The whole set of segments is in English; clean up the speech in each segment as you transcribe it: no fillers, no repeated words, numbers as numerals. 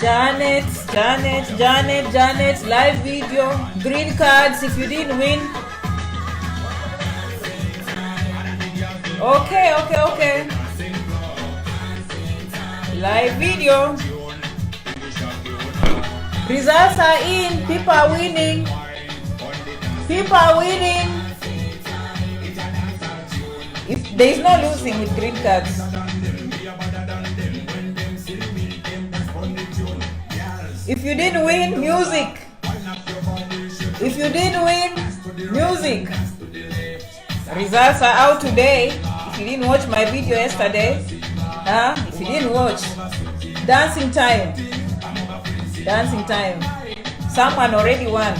Janet, live video, green cards if you didn't win. Okay. Live video. Results are in. People are winning. If there is no losing with green cards. If you didn't win, music. Results are out today. If you didn't watch my video yesterday, if you didn't watch, dancing time. Someone already won.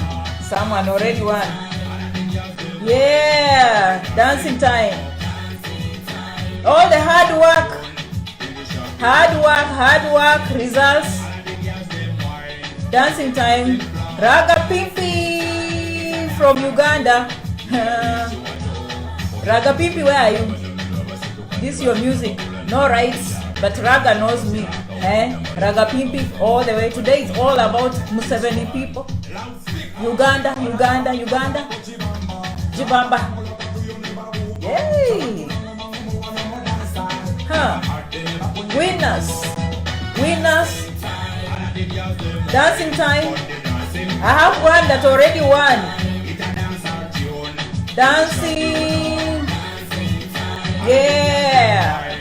Yeah, dancing time. All the hard work, results. Dancing time. Raga Pimpi from Uganda. Raga Pimpi, where are you? This is your music. No rights, but Raga knows me. Raga Pimpi all the way. Today is all about Museveni people. Uganda. Jibamba. Yay! Winners. Dancing time. I have one that already won. Dancing. Yeah.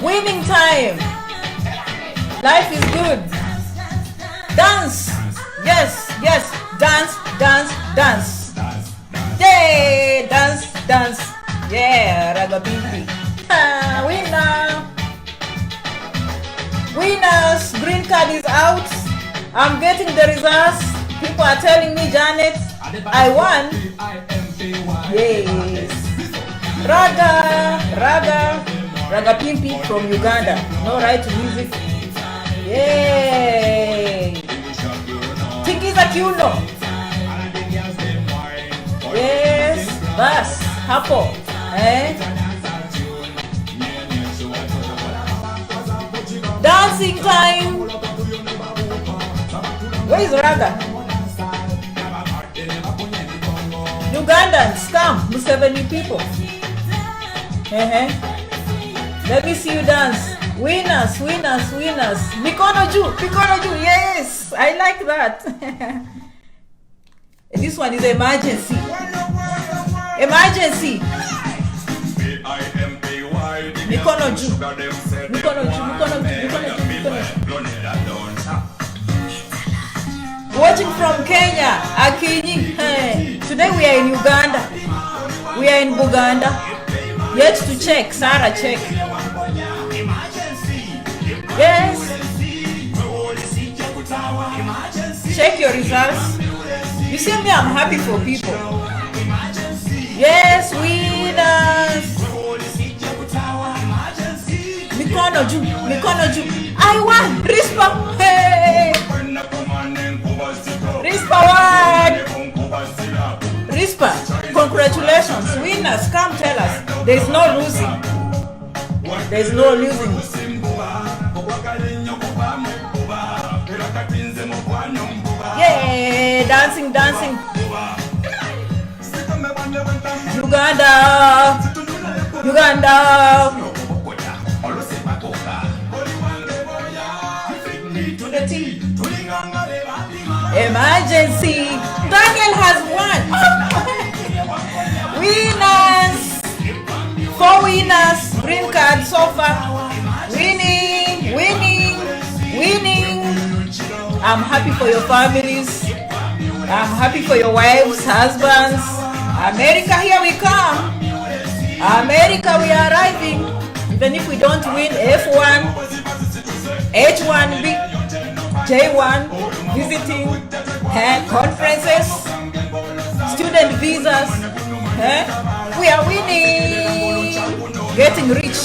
Winning time. Life is good. Dance. Yes. Dance. Yay. Dance. Yeah, Raga Pimpi. Winners. Green card is out. I'm getting the results. People are telling me, Janet, I won. Yes. Raga Pimpi from Uganda. No right to music. Yay. Tingiza kiuno. Yes. Bas. Hapo. Dancing time. Where is Raga? Ugandans, come, Museveni people. Let me see you dance. Winners. Mikono juu. Yes, I like that. This one is emergency. Mikono juu. Watching from Kenya, Akinyi. Today we are in Uganda. We are in Buganda. Yet to check. Sarah, check. Yes. Check your results. You see me, I'm happy for people. Yes, winners. Mikono juu. I won. Rispa. Hey. Rispa, congratulations. Winners, come tell us. There's no losing. Yay, dancing. Uganda. To the T. Emergency. Daniel has won. Winners. 4 winners. Green card so far. Winning. I'm happy for your families. I'm happy for your wives, husbands. America, here we come. America, we are arriving. Even if we don't win F1, H1B, J1, visiting, conferences, student visas. We are winning. Getting rich.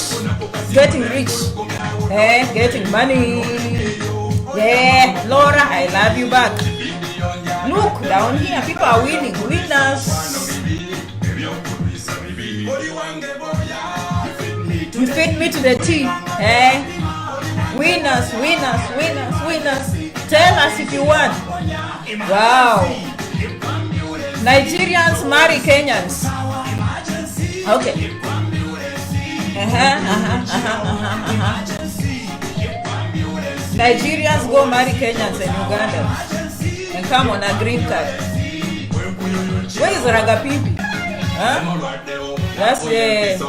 Getting money. Yeah, Laura, I love you back. Look down here, people are winning. Winners. You fit me to the T. Eh? Winners, winners, winners, winners. Tell us if you want. Wow. Nigerians marry Kenyans. Okay. Nigerians go marry Kenyans and Ugandans and come on a green card. Where is Raga Pimpi? Huh? That's yes.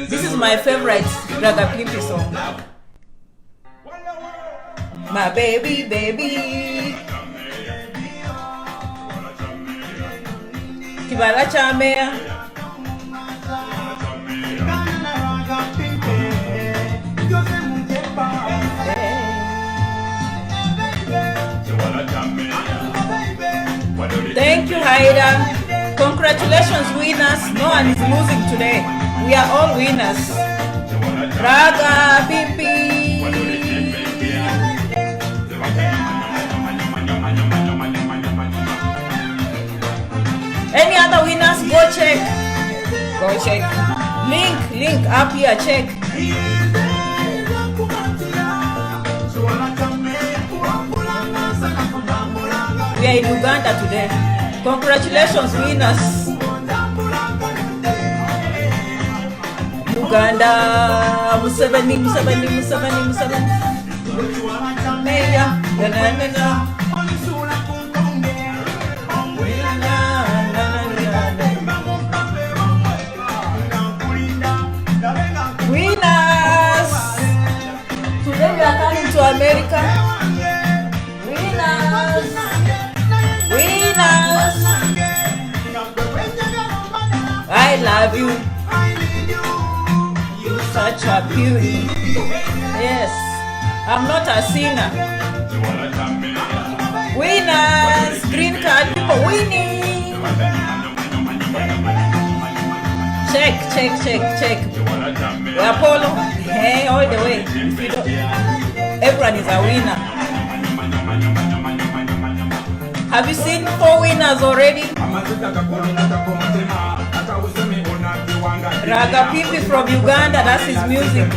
This is my favorite Raga Pimpi song. My baby, baby. Kibala Chamea. Thank you, Haida. Congratulations, winners. No one is losing today. We are all winners. Raga Pimpi. Any other winners? Go check. Go check. Link up here. Check. We are in Uganda today. Congratulations, winners. Uganda, Museveni. Meya, winners. Today we are coming to America. Winners. I love you. You're such a beauty. Yes, I'm not a singer. Winners, green card people winning. Check. We are Polo. Hey, all the way. Everyone is a winner. Have you seen 4 winners already? Raga Pimpi from Uganda, that's his music.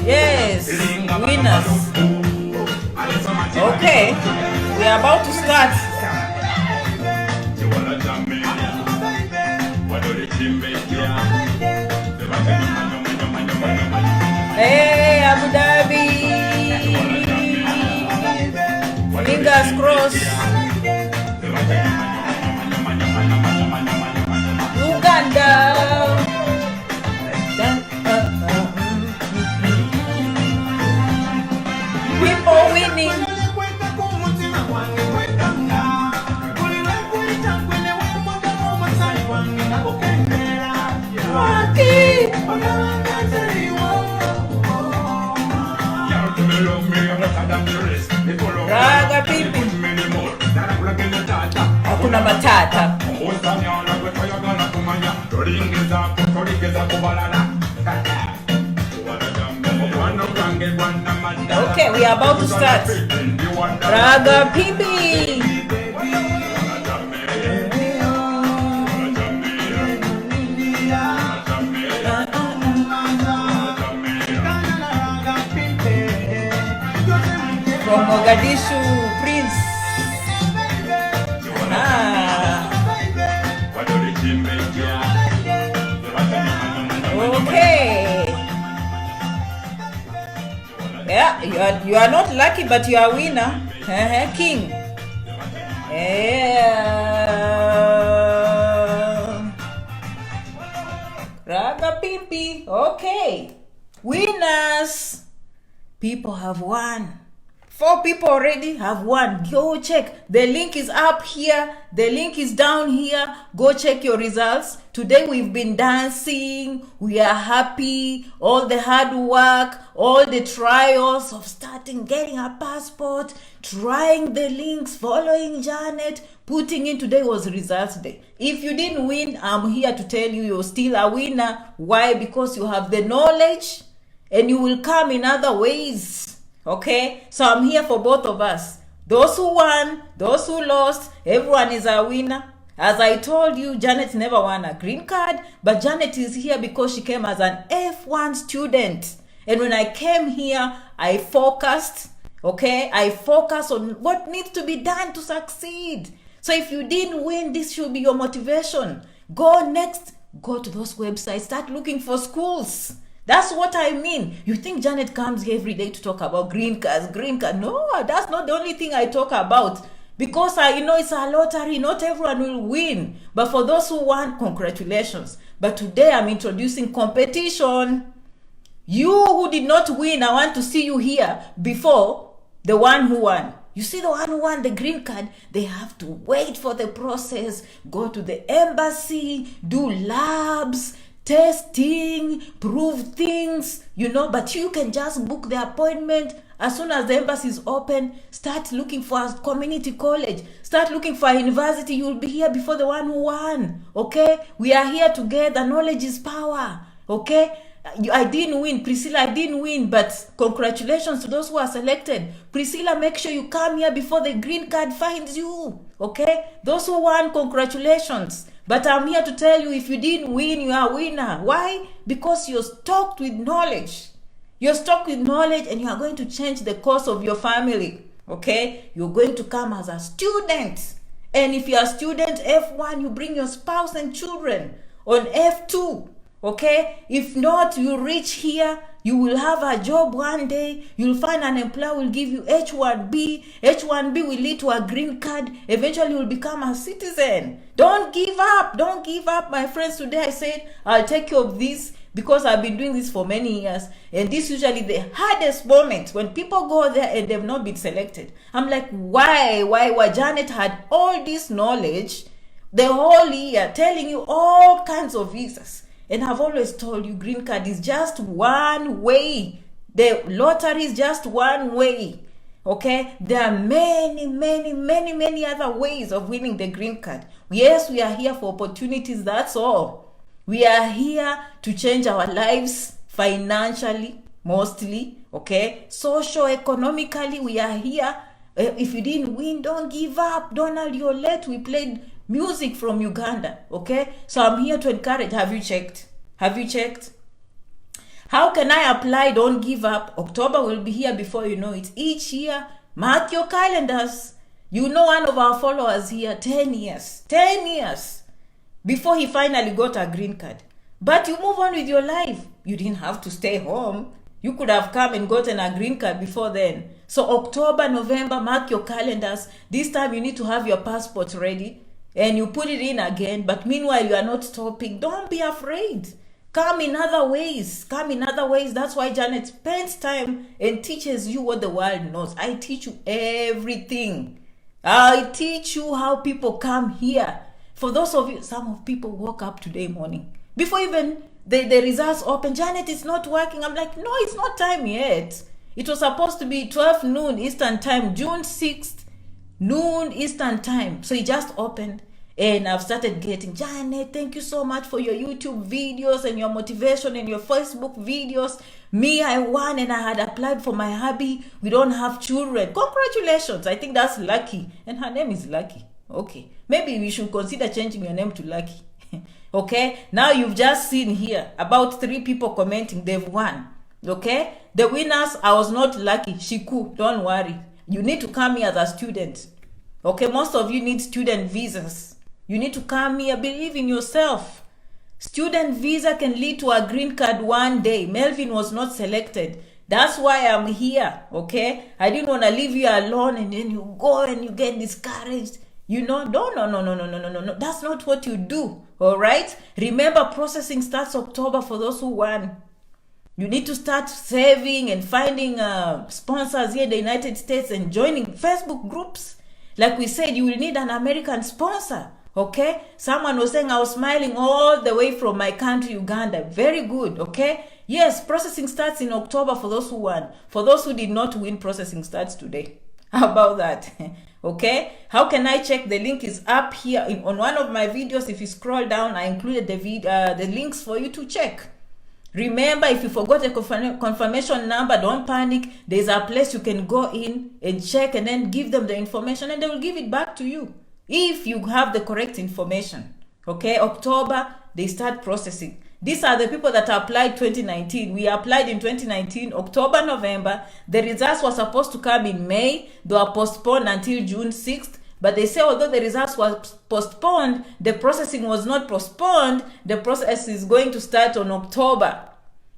Yes, winners. Okay, we are about to start. Hey, Abu Dhabi. Fingers crossed. Uganda. People winning. Raga Pimpi. Hakuna matata. Okay, we are about to start. Raga Pimpi. From Mogadishu, Prince. Okay. Yeah, you are not lucky, but you are a winner. King. Yeah. Raga Pimpi. Okay. Winners. People have won 4 people already have won. Go check. The link is up here. The link is down here. Go check your results. Today we've been dancing. We are happy. All the hard work, all the trials of starting, getting a passport, trying the links, following Janet, putting in. Today was results day. If you didn't win, I'm here to tell you you're still a winner. Why? Because you have the knowledge and you will come in other ways. Okay, so I'm here for both of us. Those who won, those who lost, everyone is a winner. As I told you, Janet never won a green card, but Janet is here because she came as an F1 student. And when I came here, I focused, okay? I focused on what needs to be done to succeed. So if you didn't win, this should be your motivation. Go next, go to those websites, start looking for schools. That's what I mean. You think Janet comes here every day to talk about green cards, green card? No, that's not the only thing I talk about. Because I know it's a lottery, not everyone will win. But for those who won, congratulations. But today I'm introducing competition. You who did not win, I want to see you here before the one who won. You see the one who won the green card, they have to wait for the process, go to the embassy, do labs, testing, prove things, but you can just book the appointment. As soon as the embassy is open, start looking for a community college, start looking for a university. You will be here before the one who won. Okay, we are here together. Knowledge is power. Okay, I didn't win, Priscilla, I didn't win, but congratulations to those who are selected. Priscilla, make sure you come here before the green card finds you. Okay, those who won, congratulations. But I'm here to tell you, if you didn't win, you are a winner. Why? Because you're stocked with knowledge. You're stocked with knowledge and you are going to change the course of your family. Okay? You're going to come as a student. And if you're a student, F1, you bring your spouse and children. On F2, okay? If not, you reach here, you will have a job one day. You'll find an employer will give you H1B. H1B will lead to a green card. Eventually, you'll become a citizen. Don't give up. Don't give up, my friends. Today I said, I'll take care of this because I've been doing this for many years. And this is usually the hardest moment when people go there and they've not been selected. I'm like, why? Janet had all this knowledge the whole year telling you all kinds of visas. And I've always told you, green card is just one way. The lottery is just one way. Okay? There are many other ways of winning the green card. Yes, we are here for opportunities, that's all. We are here to change our lives financially, mostly. Okay? Socio-economically, we are here. If you didn't win, don't give up. Donald, you're late. We played music from Uganda. Okay? So I'm here to encourage. Have you checked? Have you checked? How can I apply? Don't give up. October will be here before you know it. Each year, mark your calendars. You know one of our followers here, 10 years. 10 years before he finally got a green card. But you move on with your life. You didn't have to stay home. You could have come and gotten a green card before then. So October, November, mark your calendars. This time you need to have your passport ready. And you put it in again. But meanwhile, you are not stopping. Don't be afraid. Come in other ways. Come in other ways. That's why Janet spends time and teaches you what the world knows. I teach you everything. I teach you how people come here. For those of you, some of people woke up today morning. Before even the results open, Janet, it's not working. I'm like, no, it's not time yet. It was supposed to be 12 noon Eastern time, June 6th, noon Eastern time. So it just opened. And I've started getting, Janet, thank you so much for your YouTube videos and your motivation and your Facebook videos. Me, I won and I had applied for my hubby. We don't have children. Congratulations. I think that's Lucky. And her name is Lucky. Okay. Maybe we should consider changing your name to Lucky. Okay. Now you've just seen here about 3 people commenting. They've won. Okay. The winners, I was not lucky. Shiku, don't worry. You need to come here as a student. Okay. Most of you need student visas. You need to come here, believe in yourself. Student visa can lead to a green card one day. Melvin was not selected. That's why I'm here, okay? I didn't want to leave you alone and then you go and you get discouraged. No. That's not what you do, all right? Remember, processing starts October for those who won. You need to start saving and finding sponsors here in the United States and joining Facebook groups. Like we said, you will need an American sponsor. Okay? Someone was saying I was smiling all the way from my country, Uganda. Very good. Okay? Yes, processing starts in October for those who won. For those who did not win, processing starts today. How about that? Okay? How can I check? The link is up here on one of my videos. If you scroll down, I included the links for you to check. Remember, if you forgot a confirmation number, don't panic. There's a place you can go in and check and then give them the information and they will give it back to you if you have the correct information. Okay, October, they start processing. These are the people that applied 2019. We applied in 2019, October, November. The results were supposed to come in May. They were postponed until June 6th. But they say although the results were postponed, the processing was not postponed. The process is going to start on October.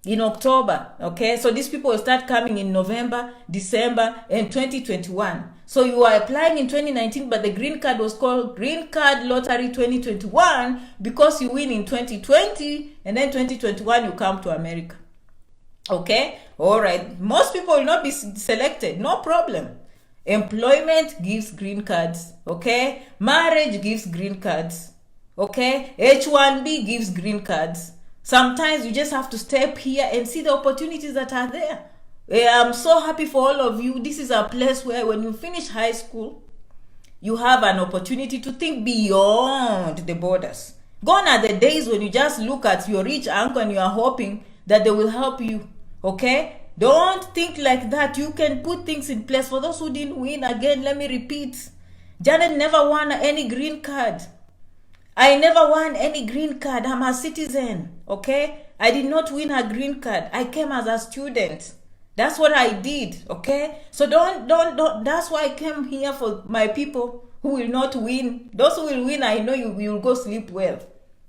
In October, okay? So these people will start coming in November, December, and 2021. So you are applying in 2019, but the green card was called Green Card Lottery 2021 because you win in 2020, and then 2021 you come to America. Okay? All right. Most people will not be selected. No problem. Employment gives green cards, okay? Marriage gives green cards, okay? H1B gives green cards. Sometimes you just have to step here and see the opportunities that are there. I'm so happy for all of you. This is a place where when you finish high school, you have an opportunity to think beyond the borders. Gone are the days when you just look at your rich uncle and you are hoping that they will help you, okay? Don't think like that. You can put things in place. For those who didn't win, again, let me repeat. Janet never won any green card. I never won any green card. I'm a citizen, okay? I did not win a green card. I came as a student. That's what I did, okay? So don't. That's why I came here for my people who will not win. Those who will win, I know you will go sleep well.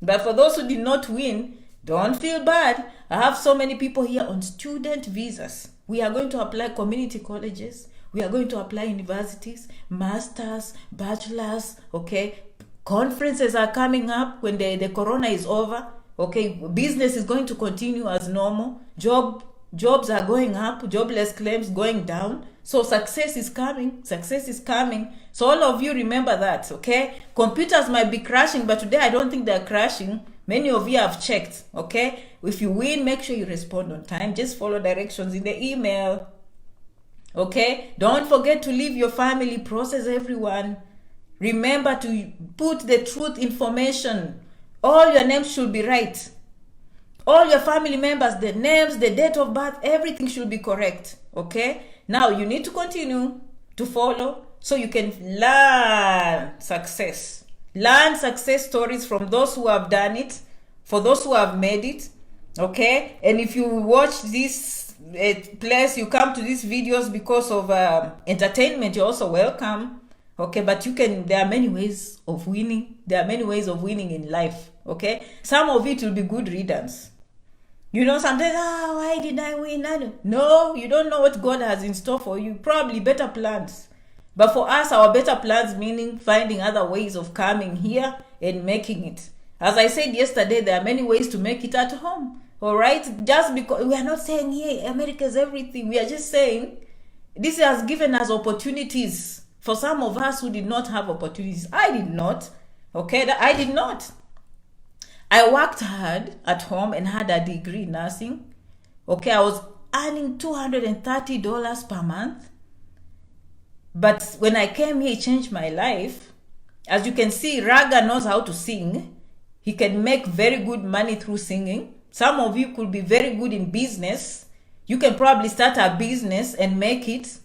But for those who did not win, don't feel bad. I have so many people here on student visas. We are going to apply community colleges. We are going to apply universities, masters, bachelors, okay? Conferences are coming up when the corona is over, okay? Business is going to continue as normal. Jobs are going up, jobless claims going down. So success is coming. Success is coming. So all of you remember that, okay? Computers might be crashing, but today I don't think they're crashing. Many of you have checked, okay? If you win, make sure you respond on time. Just follow directions in the email, okay? Don't forget to leave your family, process everyone. Remember to put the truth information. All your names should be right. All your family members, the names, the date of birth, everything should be correct, okay? Now, you need to continue to follow so you can learn success. Learn success stories from those who have done it, for those who have made it, okay? And if you watch this place, you come to these videos because of entertainment, you're also welcome, okay? But there are many ways of winning. There are many ways of winning in life, okay? Some of it will be good riddance. You know, sometimes, why did I win? No, you don't know what God has in store for you. Probably better plans. But for us, our better plans meaning finding other ways of coming here and making it. As I said yesterday, there are many ways to make it at home. All right? Just because we are not saying, hey, America is everything. We are just saying this has given us opportunities. For some of us who did not have opportunities. I did not. Okay? I did not. I worked hard at home and had a degree in nursing. Okay? I was earning $230 per month. But when I came here, it changed my life. As you can see, Raga knows how to sing. He can make very good money through singing. Some of you could be very good in business. You can probably start a business and make it.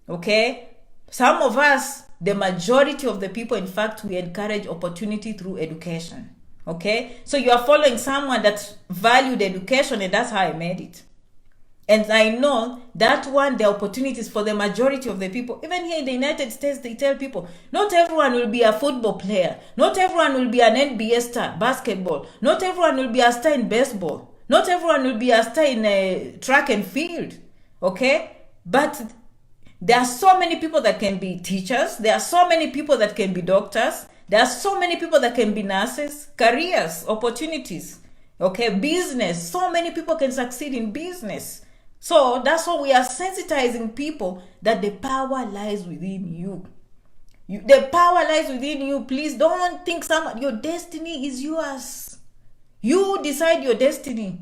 Okay? Some of us, the majority of the people, in fact, we encourage opportunity through education. Okay? So you are following someone that valued education, and that's how I made it. And I know that one, the opportunities for the majority of the people, even here in the United States, they tell people, not everyone will be a football player. Not everyone will be an NBA star, basketball. Not everyone will be a star in baseball. Not everyone will be a star in track and field. Okay? But there are so many people that can be teachers. There are so many people that can be doctors. There are so many people that can be nurses, careers, opportunities. Okay, business. So many people can succeed in business. So that's why we are sensitizing people that the power lies within you. The power lies within you. Please don't think your destiny is yours. You decide your destiny.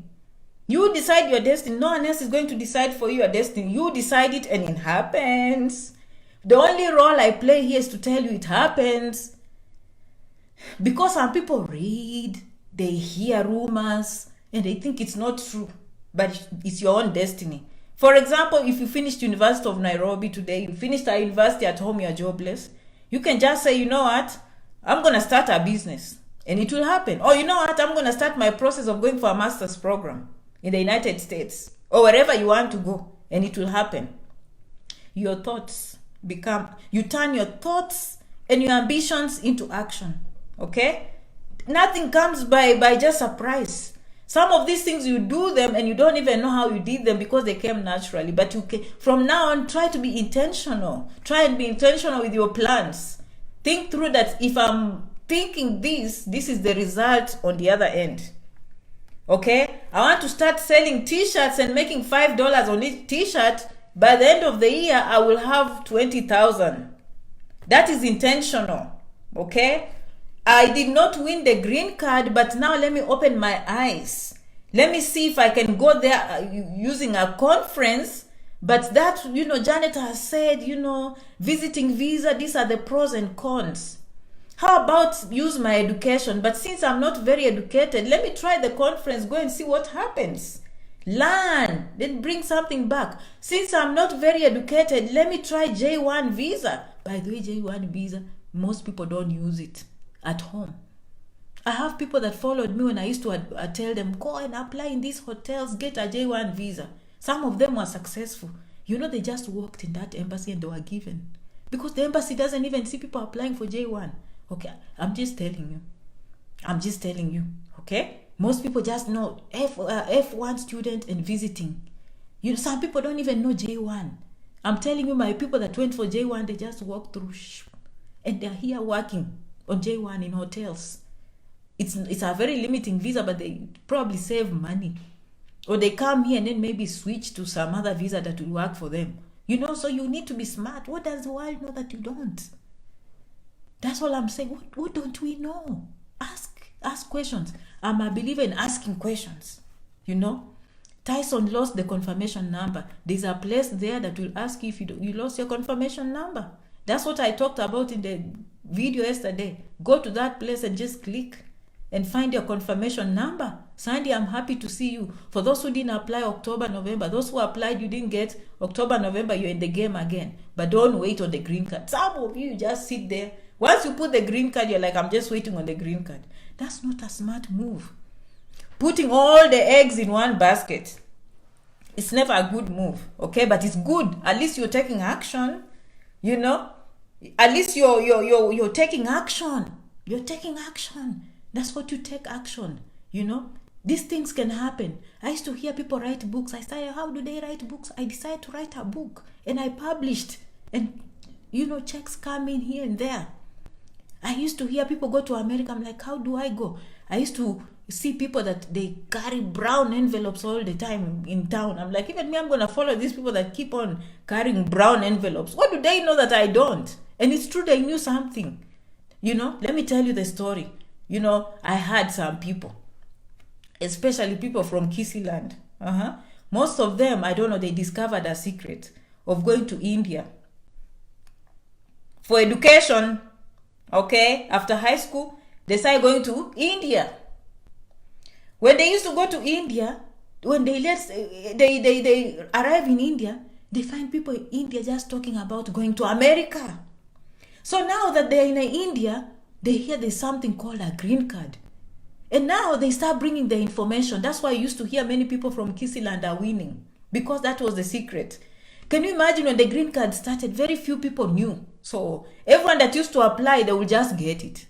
You decide your destiny. No one else is going to decide for you your destiny. You decide it and it happens. The only role I play here is to tell you it happens. Because some people read, they hear rumors, and they think it's not true. But it's your own destiny. For example, if you finished University of Nairobi today, you finished a university at home, you're jobless, you can just say, you know what, I'm going to start a business. And it will happen. Or you know what, I'm going to start my process of going for a master's program in the United States. Or wherever you want to go. And it will happen. Your thoughts you turn your thoughts and your ambitions into action. Okay? Nothing comes by just surprise. Some of these things you do them and you don't even know how you did them because they came naturally. But you can, from now on, try to be intentional. Try and be intentional with your plans. Think through that if I'm thinking this is the result on the other end. Okay? I want to start selling t-shirts and making $5 on each t-shirt. By the end of the year, I will have 20,000. That is intentional. Okay? I did not win the green card, but now let me open my eyes. Let me see if I can go there using a conference. But that, Janet has said, visiting visa, these are the pros and cons. How about use my education? But since I'm not very educated, let me try the conference, go and see what happens. Learn, then bring something back. Since I'm not very educated, let me try J1 visa. By the way, J1 visa, most people don't use it at home. I have people that followed me when I used to tell them, go and apply in these hotels, get a J1 visa. Some of them were successful. They just walked in that embassy and they were given. Because the embassy doesn't even see people applying for J1. Okay, I'm just telling you. Okay? Most people just know F1 student and visiting. Some people don't even know J1. I'm telling you, my people that went for J1, they just walked through and they're here working on J1 in hotels. It's a very limiting visa, but they probably save money. Or they come here and then maybe switch to some other visa that will work for them. So you need to be smart. What does the world know that you don't? That's all I'm saying. What don't we know? Ask questions. I'm a believer in asking questions. Tyson lost the confirmation number. There's a place there that will ask you if you lost your confirmation number. That's what I talked about in the video yesterday. Go to that place and just click and find your confirmation number. Sandy, I'm happy to see you. For those who didn't apply October, November, those who applied, you didn't get October, November, you're in the game again. But don't wait on the green card. Some of you just sit there. Once you put the green card, you're like, I'm just waiting on the green card. That's not a smart move. Putting all the eggs in one basket, it's never a good move. Okay, but it's good. At least you're taking action. At least you're taking action. You're taking action. That's what you take action. These things can happen. I used to hear people write books. I started, how do they write books? I decided to write a book and I published. And checks come in here and there. I used to hear people go to America. I'm like, how do I go? I used to see people that they carry brown envelopes all the time in town. I'm like, even me, I'm going to follow these people that keep on carrying brown envelopes. What do they know that I don't? And it's true, they knew something. Let me tell you the story. I had some people, especially people from Kisiland. Most of them, I don't know, they discovered a secret of going to India for education. Okay, after high school, they started going to India. When they used to go to India, when they arrive in India, they find people in India just talking about going to America. So now that they're in India, they hear there's something called a green card. And now they start bringing the information. That's why I used to hear many people from Kisiland are winning, because that was the secret. Can you imagine when the green card started, very few people knew. So everyone that used to apply, they will just get it.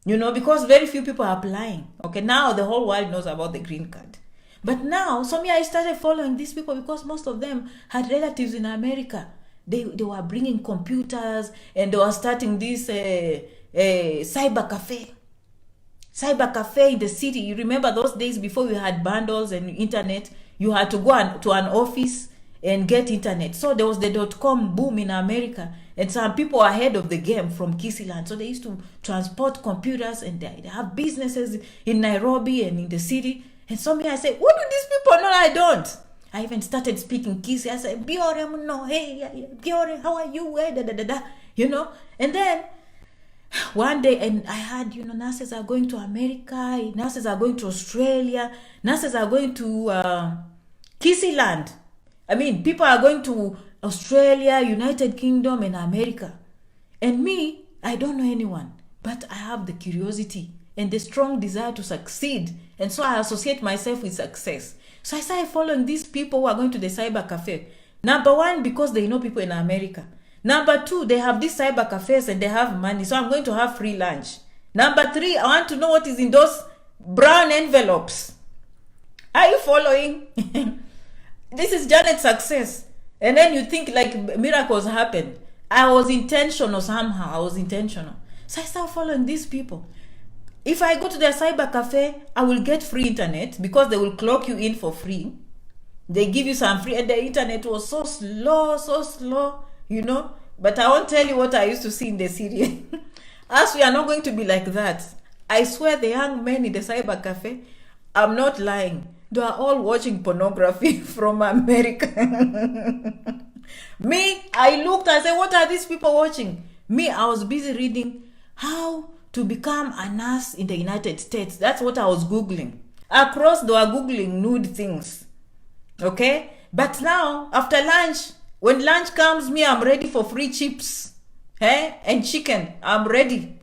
Because very few people are applying. Okay, now the whole world knows about the green card. But now, I started following these people because most of them had relatives in America. They were bringing computers and they were starting this cyber cafe. cyber cafe in the city. You remember those days before we had bundles and internet? You had to go to an office and get internet. So there was the .com boom in America, and some people are ahead of the game from Kisiland. So they used to transport computers, and they have businesses in Nairobi and in the city. And so me, I said, what do these people know? I don't. I even started speaking Kisi. I said, Biore, no, hey, Biore, how are you? Da, da, da, da. You know? And then one day, and I heard, nurses are going to America, nurses are going to Australia, nurses are going to Kisiland. I mean, people are going to Australia, United Kingdom, and America. And me, I don't know anyone, but I have the curiosity and the strong desire to succeed. And so I associate myself with success. So I started following these people who are going to the cyber cafe. Number one, because they know people in America. Number two, they have these cyber cafes and they have money. So I'm going to have free lunch. Number three, I want to know what is in those brown envelopes. Are you following? This is Janet's success. And then you think like miracles happen. I was intentional somehow. I was intentional. So I started following these people. If I go to their cyber cafe, I will get free internet because they will clock you in for free. They give you some free, and the internet was so slow, But I won't tell you what I used to see in the city. As we are not going to be like that. I swear the young men in the cyber cafe, I'm not lying. They are all watching pornography from America. Me, I looked, I said, what are these people watching? Me, I was busy reading how to become a nurse in the United States. That's what I was Googling. Across, they were Googling nude things. Okay? But now, after lunch, when lunch comes, me, I'm ready for free chips. And chicken. I'm ready.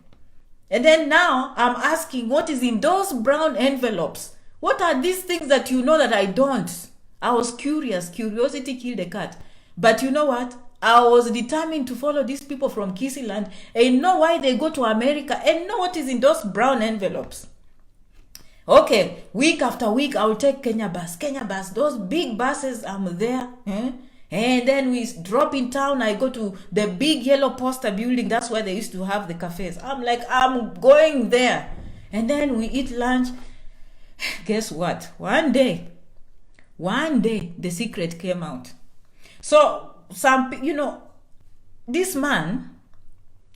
And then now, I'm asking, what is in those brown envelopes? What are these things that you know that I don't? I was curious. Curiosity killed the cat. But you know what? I was determined to follow these people from Kisiland and know why they go to America and know what is in those brown envelopes. Okay, week after week, I will take Kenya bus. Those big buses, I'm there. And then we drop in town. I go to the big yellow poster building. That's where they used to have the cafes. I'm like, I'm going there. And then we eat lunch. Guess what? One day, the secret came out. So, this man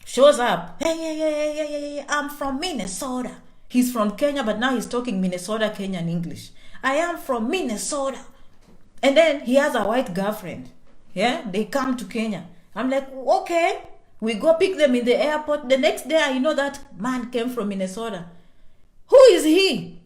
shows up. Hey, I'm from Minnesota. He's from Kenya, but now he's talking Minnesota, Kenyan English. I am from Minnesota. And then he has a white girlfriend. Yeah, they come to Kenya. I'm like, okay. We go pick them in the airport. The next day, I know that man came from Minnesota. Who is he?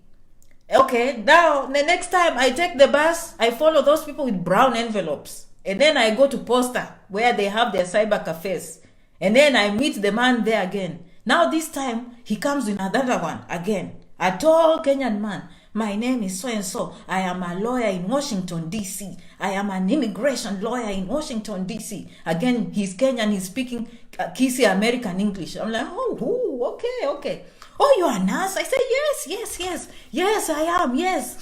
Okay, now the next time I take the bus, I follow those people with brown envelopes. And then I go to Posta, where they have their cyber cafes. And then I meet the man there again. Now this time, he comes with another one again. A tall Kenyan man. My name is so-and-so. I am a lawyer in Washington, D.C. I am an immigration lawyer in Washington, D.C. Again, he's Kenyan. He's speaking Kisi American English. I'm like, okay. Oh, you're a nurse? I say, yes, I am. Yes,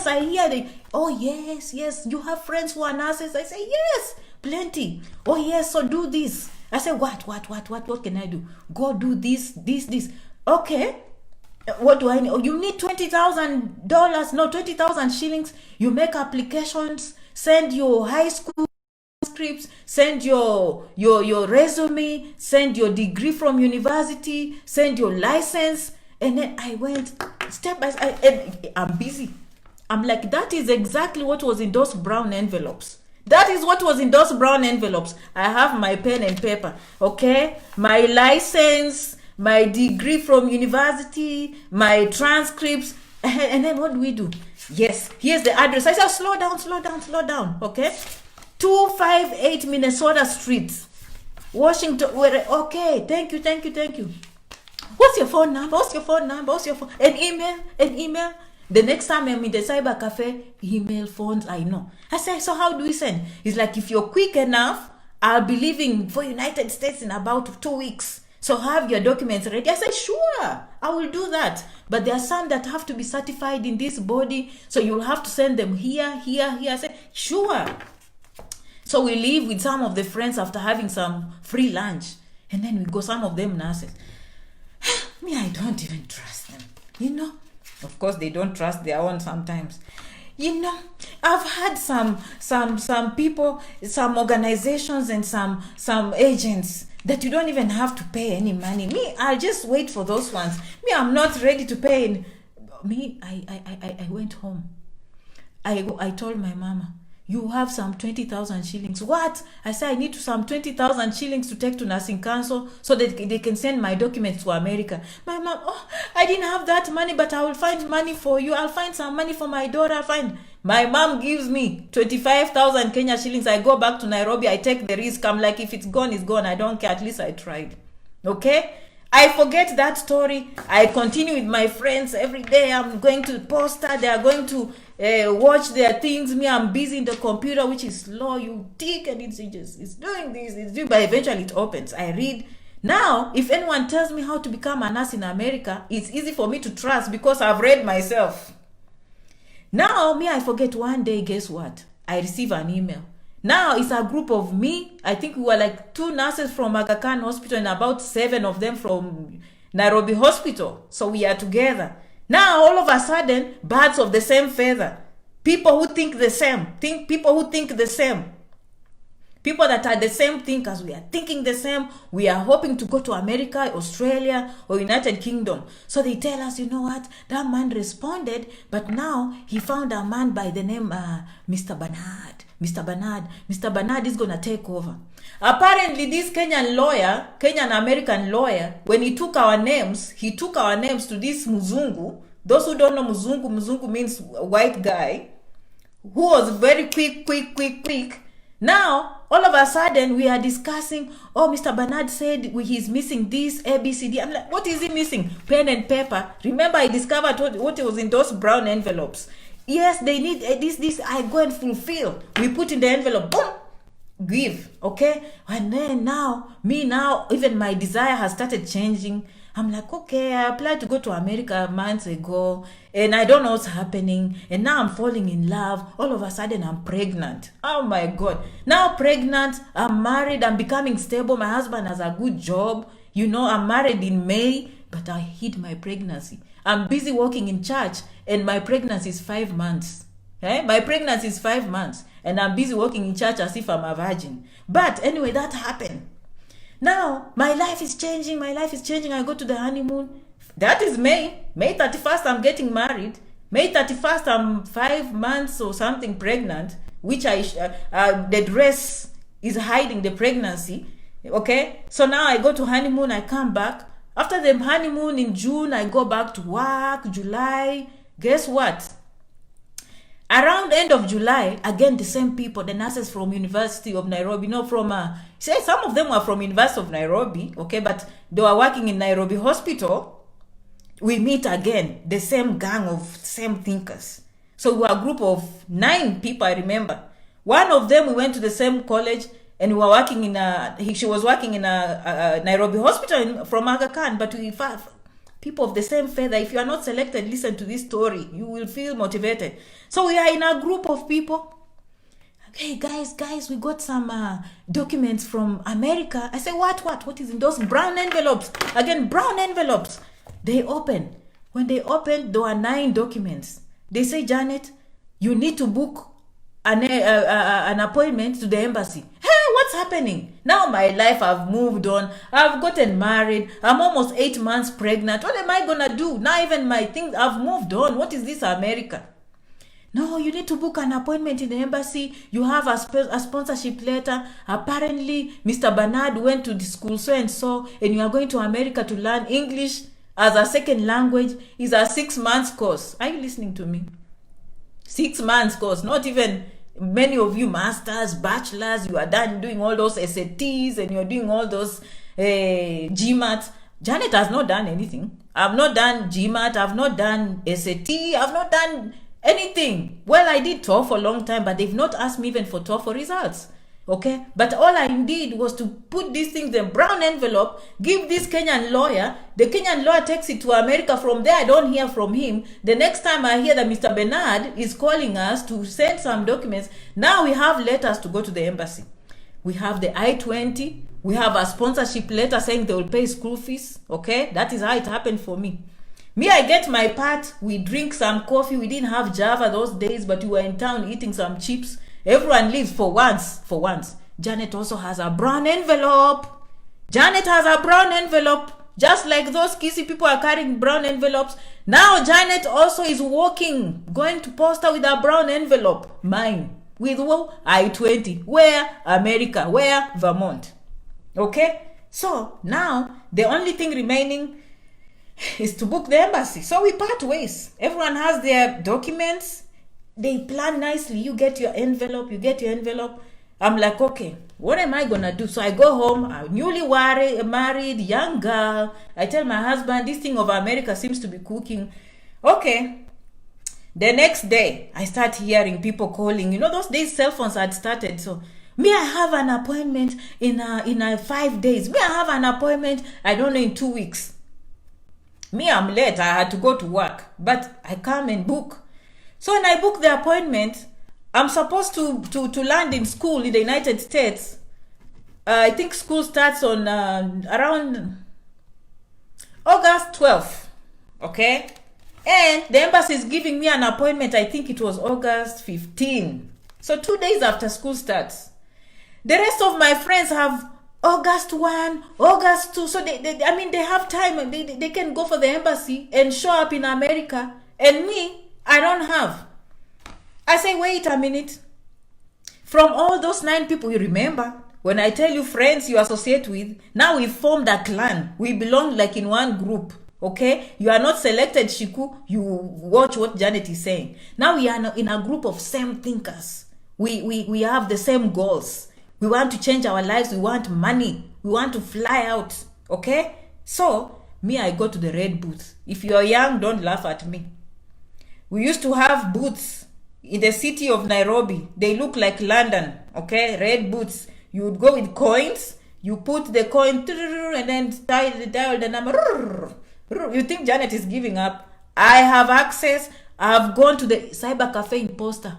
I hear the. Oh, yes. You have friends who are nurses? I say, yes, plenty. Oh, yes, so do this. I say, what can I do? Go do this. Okay. What do I need? Oh, you need $20,000. No, 20,000 shillings. You make applications, send your high school transcripts, send your resume, send your degree from university, send your license. And then I went step by step, and I'm busy. I'm like, that is exactly what was in those brown envelopes. I have my pen and paper, okay? My license, my degree from university, my transcripts. And then what do we do? Yes, here's the address. I said, slow down, okay? 258 Minnesota Street, Washington. Okay, thank you. What's your phone number? An email. The next time I'm in the cyber cafe, email, phones, I know. I say, so how do we send? It's like, if you're quick enough, I'll be leaving for United States in about 2 weeks. So have your documents ready. I say, sure, I will do that. But there are some that have to be certified in this body. So you'll have to send them here. I say, sure. So we leave with some of the friends after having some free lunch. And then we go, some of them nurses. Me, I don't even trust them. You know, of course they don't trust their own sometimes. You know, I've had some people, some organizations and some agents that you don't even have to pay any money. Me, I'll just wait for those ones. Me, I'm not ready to pay. I went home. I told my mama, you have some 20,000 shillings. What? I said, I need some 20,000 shillings to take to nursing council so that they can send my documents to America. My mom, oh, I didn't have that money, but I will find money for you. I'll find some money for my daughter. I'll find. My mom gives me 25,000 Kenya shillings. I go back to Nairobi. I take the risk. I'm like, if it's gone, it's gone. I don't care. At least I tried. Okay? I forget that story. I continue with my friends every day. I'm going to poster. They are going to watch their things. Me, I'm busy in the computer, which is slow. You tick and it's doing this. It's doing, but eventually it opens. I read. Now, if anyone tells me how to become a nurse in America, it's easy for me to trust because I've read myself. Now, me, I forget one day, guess what? I receive an email. Now, it's a group of me. I think we were like 2 nurses from Aga Khan Hospital and about 7 of them from Nairobi Hospital. So we are together. Now, all of a sudden, birds of the same feather. People who think the same. People who think the same. People that are the same thinkers. We are thinking the same. We are hoping to go to America, Australia, or United Kingdom. So they tell us, you know what? That man responded, but now he found a man by the name Mr. Bernard. Mr. Bernard is going to take over. Apparently, this Kenyan American lawyer, when he took our names to this Muzungu. Those who don't know Muzungu means white guy, who was very quick. Now, all of a sudden, we are discussing, oh, Mr. Bernard said he's missing this, ABCD. I'm like, what is he missing? Pen and paper. Remember, I discovered what was in those brown envelopes. Yes, they need this, I go and fulfill. We put in the envelope, boom, give, okay? And then now, even my desire has started changing. I'm like, okay, I applied to go to America months ago, and I don't know what's happening, and now I'm falling in love. All of a sudden, I'm pregnant. Oh my God. Now pregnant, I'm married, I'm becoming stable. My husband has a good job. You know, I'm married in May, but I hid my pregnancy. I'm busy working in church, and my pregnancy is 5 months. My pregnancy is 5 months, and I'm busy working in church as if I'm a virgin. But anyway, that happened. Now, my life is changing. I go to the honeymoon. That is May. May 31st, I'm getting married. May 31st, I'm 5 months or something pregnant, which the dress is hiding the pregnancy. Okay? So now I go to honeymoon, I come back. After the honeymoon in June, I go back to work, July. Guess what? Around end of July, again, the same people, the nurses from University of Nairobi, some of them were from University of Nairobi, okay, but they were working in Nairobi Hospital. We meet again, the same gang of same thinkers. So we were a group of 9 people, I remember. One of them, we went to the same college, and we were working she was working in a Nairobi Hospital from Aga Khan, but we people of the same feather. If you are not selected, listen to this story. You will feel motivated. So we are in a group of people. Hey, guys, we got some documents from America. I say, what is in those brown envelopes? Again, brown envelopes. They open. When they opened, there were 9 documents. They say, Janet, you need to book an appointment to the embassy. Hey, what's happening? Now my life, I've moved on. I've gotten married. I'm almost 8 months pregnant. What am I gonna do? Now even my things, I've moved on. What is this, America? No, you need to book an appointment in the embassy. You have a sponsorship letter. Apparently, Mr. Bernard went to the school so, and you are going to America to learn English as a second language. It's a 6 months course. Are you listening to me? 6 months course. Not even many of you masters, bachelors, you are done doing all those SATs and you're doing all those GMAT. Janet has not done anything. I've not done GMAT. I've not done SAT. I've not done anything. Well, I did TOEFL for a long time, but they've not asked me even for TOEFL results. Okay? But all I did was to put these things in a brown envelope, give this Kenyan lawyer. The Kenyan lawyer takes it to America. From there, I don't hear from him. The next time I hear that Mr. Bernard is calling us to send some documents, now we have letters to go to the embassy. We have the I-20. We have a sponsorship letter saying they will pay school fees. Okay? That is how it happened for me. Me, I get my part. We drink some coffee. We didn't have Java those days, but we were in town eating some chips. Everyone leaves for once. For once. Janet also has a brown envelope. Janet has a brown envelope. Just like those kissy people are carrying brown envelopes. Now Janet also is walking, going to posta with a brown envelope. Mine. With what? I-20. Where? America. Where? Vermont. Okay? So now the only thing remaining is to book the embassy. So we part ways. Everyone has their documents. They plan nicely. You get your envelope. I'm like, okay, what am I gonna do? So I go home, I'm newly married, young girl. I tell my husband, this thing of America seems to be cooking. Okay. The next day, I start hearing people calling. You know, those days cell phones had started. So, me, I have an appointment in 5 days. Me, I have an appointment, I don't know, in 2 weeks. Me, I'm late. I had to go to work. But I come and book. So when I book the appointment, I'm supposed to land in school in the United States. I think school starts on around August 12th. Okay? And the embassy is giving me an appointment. I think it was August 15. So 2 days after school starts. The rest of my friends have August 1, August 2. So they have time. They can go for the embassy and show up in America. And me, I don't have. I say, wait a minute. From all those 9 people, you remember, when I tell you friends you associate with, now we formed a clan. We belong like in one group. Okay? You are not selected, Shiku. You watch what Janet is saying. Now we are in a group of same thinkers. We have the same goals. We want to change our lives. We want money. We want to fly out. Okay? So, me, I go to the red booth. If you're young, don't laugh at me. We used to have booths in the city of Nairobi. They look like London. Okay? Red booths. You would go with coins. You put the coin and then dial the number. You think Janet is giving up? I have access. I have gone to the cyber cafe in Posta.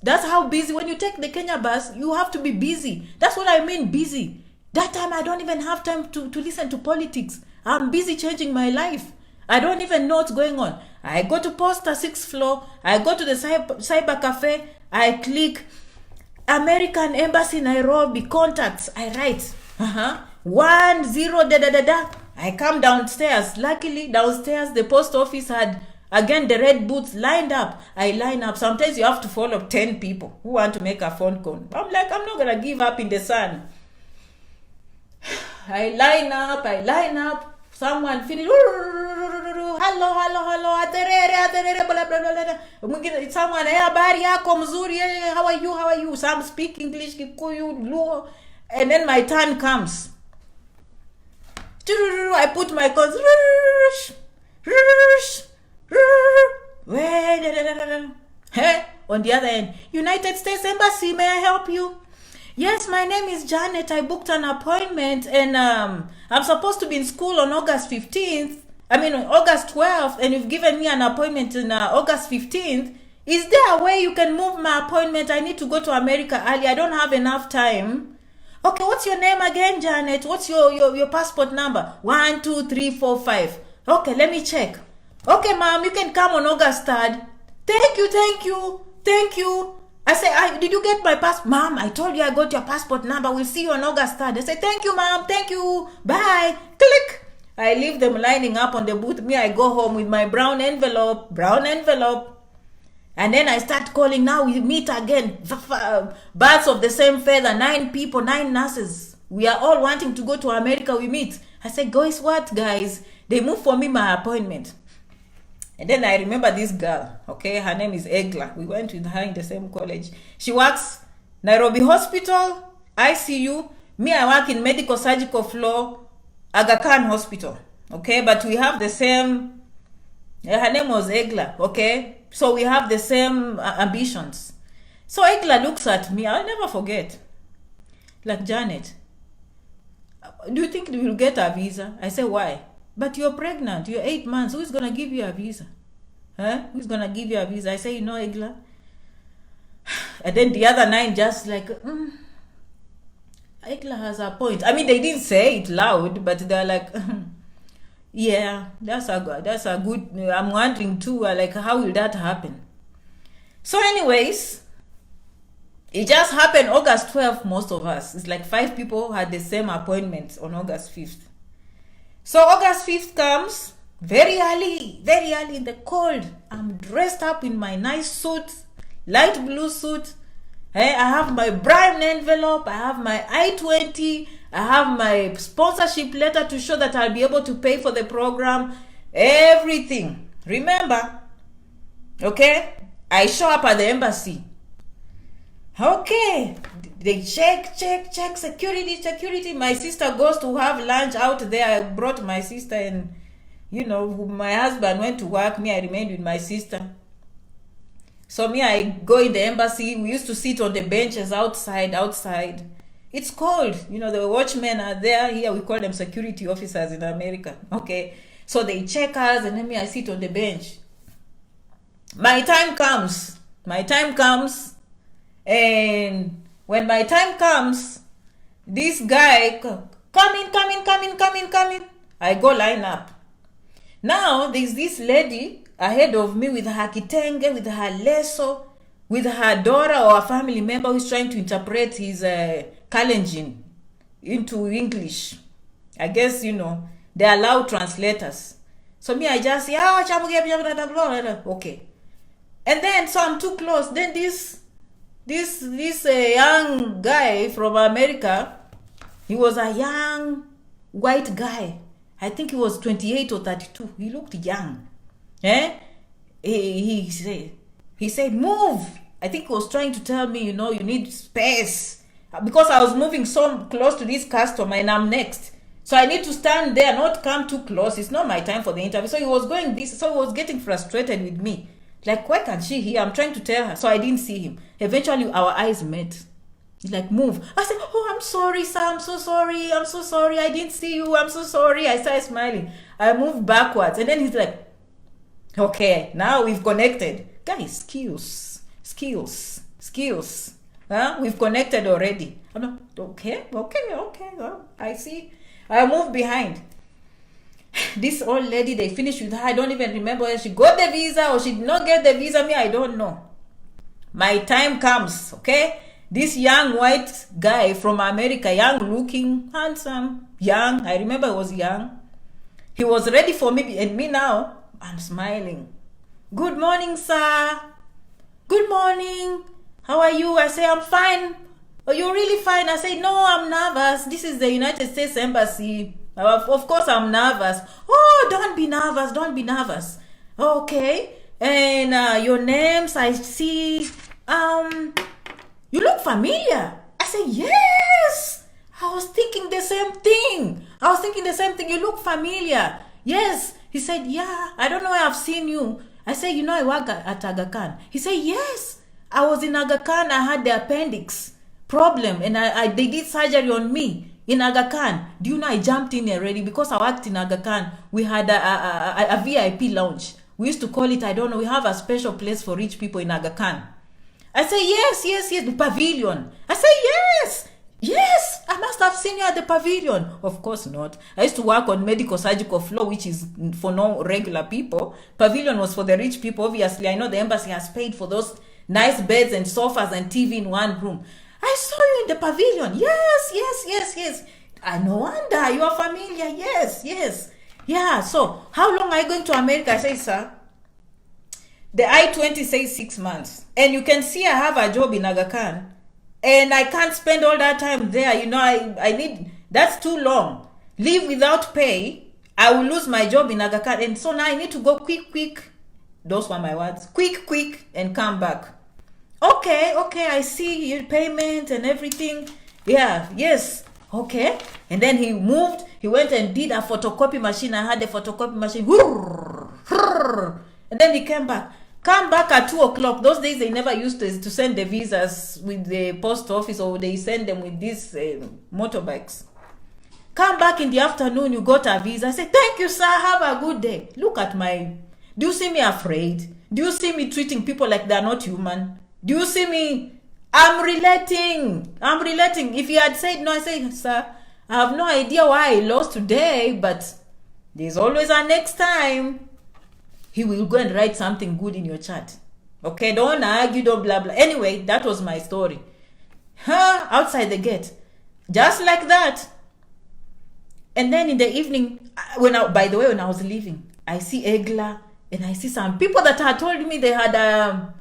That's how busy. When you take the Kenya bus, you have to be busy. That's what I mean, busy. That time I don't even have time to listen to politics. I'm busy changing my life. I don't even know what's going on. I go to Posta 6th floor. I go to the cyber cafe. I click American Embassy Nairobi contacts. I write 10 . I come downstairs. Luckily, downstairs the post office had again the red booths lined up. I line up. Sometimes you have to follow 10 people who want to make a phone call. I'm like, I'm not gonna give up in the sun. I line up. Someone finish. Hello. Aterere, blah, blah, blah, blah. Someone, habari yako mzuri, how are you? Some speak English, Kikuyu, Luo. And then my turn comes. I put my coins. On the other end, United States Embassy, may I help you? Yes, my name is Janet. I booked an appointment and I'm supposed to be in school on August 15th. On August 12th, and you've given me an appointment on August 15th. Is there a way you can move my appointment? I need to go to America early. I don't have enough time. Okay, what's your name again, Janet? What's your passport number? 1, 2, 3, 4, 5. Okay, let me check. Okay, ma'am, you can come on August 3rd. Thank you. I say, did you get my passport? Ma'am, I told you I got your passport number. We'll see you on August 3rd. I say, thank you, ma'am. Thank you. Bye. Click. I leave them lining up on the booth. Me, I go home with my brown envelope. And then I start calling. Now we meet again. Birds of the same feather. 9 people, 9 nurses. We are all wanting to go to America. We meet. I said, guys, what, guys? They moved for me my appointment. And then I remember this girl. Okay, her name is Egla. We went with her in the same college. She works Nairobi Hospital, ICU. Me, I work in medical surgical floor, Aga Khan Hospital. Okay, but we have the same. Her name was Egla. Okay. So we have the same ambitions. So Egla looks at me. I'll never forget. Like, Janet, do you think you will get a visa? I say, why? But you're pregnant. You're 8 months. Who's going to give you a visa? Who's going to give you a visa? I say, Egla. And then the other 9 just like, Egla has a point. They didn't say it loud, but they're like, Yeah, that's a good. I'm wondering too, like how will that happen? So, anyways, it just happened August 12th. Most of us, it's like 5 people had the same appointment on August 5th. So August 5th comes very early in the cold. I'm dressed up in my nice suit, light blue suit. Hey, I have my brand envelope, I have my I-20, I have my sponsorship letter to show that I'll be able to pay for the program, everything. Remember, okay? I show up at the embassy. Okay, they check, security. My sister goes to have lunch out there. I brought my sister, and my husband went to work. Me, I remained with my sister. So me, I go in the embassy. We used to sit on the benches outside. It's cold. The watchmen are there. Here we call them security officers in America. Okay, so they check us, and then me, I sit on the bench. My time comes. And when my time comes, this guy come in. I go line up. Now there's this lady ahead of me with her kitenge, with her leso, with her daughter or a family member who's trying to interpret his Kalenjin into English. I guess they allow translators. So me, I just say, okay. And then so I'm too close. Then this young guy from America, he was a young white guy. I think he was 28 or 32. He looked young. He said, move. I think he was trying to tell me, you need space. Because I was moving so close to this customer and I'm next. So I need to stand there, not come too close. It's not my time for the interview. So he was going this. So he was getting frustrated with me. Like, why can't she hear? I'm trying to tell her. So I didn't see him. Eventually, our eyes met. He's like, move. I said, oh, I'm sorry, sir. I'm so sorry. I didn't see you. I'm so sorry. I started smiling. I moved backwards. And then he's like, okay, now we've connected. Guys, skills. Huh? We've connected already. I'm like, okay. Well, I see. I moved behind. This old lady, they finished with her. I don't even remember whether she got the visa or she did not get the visa. Me, I don't know. My time comes, okay? This young white guy from America, young looking, handsome, young. I remember he was young. He was ready for me, and me now, I'm smiling. Good morning, sir. Good morning. How are you? I say, I'm fine. Are you really fine? I say, no, I'm nervous. This is the United States Embassy. Of course I'm nervous. Oh, don't be nervous. Okay. And your names, I see. You look familiar. I say, yes. I was thinking the same thing. You look familiar. Yes. He said, yeah. I don't know where I've seen you. I said, I work at Aga Khan. He said, yes. I was in Aga Khan. I had the appendix problem, and they did surgery on me. In Aga Khan, do you know I jumped in already because I worked in Aga Khan. We had a VIP lounge. We used to call it, I don't know, we have a special place for rich people in Aga Khan. I say, yes, the pavilion. I say, yes, I must have seen you at the pavilion. Of course not. I used to work on medical surgical floor, which is for no regular people. Pavilion was for the rich people. Obviously, I know the embassy has paid for those nice beds and sofas and TV in one room. I saw you in the pavilion. Yes. No wonder you are familiar. Yes. Yeah, so how long are you going to America? I say, sir, the I-20 says 6 months. And you can see I have a job in Aga Khan. And I can't spend all that time there. I need, that's too long. Leave without pay. I will lose my job in Aga Khan. And so now I need to go quick. Those were my words. Quick, and come back. Okay, I see your payment and everything. Yeah, yes. Okay. And then he moved. He went and did a photocopy machine. I had a photocopy machine. And then he came back. Come back at 2 o'clock. Those days they never used to send the visas with the post office, or they send them with these motorbikes. Come back in the afternoon. You got a visa. I said, thank you, sir. Have a good day. Look at do you see me afraid? Do you see me treating people like they're not human? Do you see me? I'm relating. If he had said no, I say, sir, I have no idea why I lost today, but There's always a next time. He will go and write something good in your chat. Okay, don't argue, don't blah blah. Anyway, that was my story. Outside the gate. Just like that. And then in the evening, by the way, when I was leaving, I see Egla and I see some people that had told me they had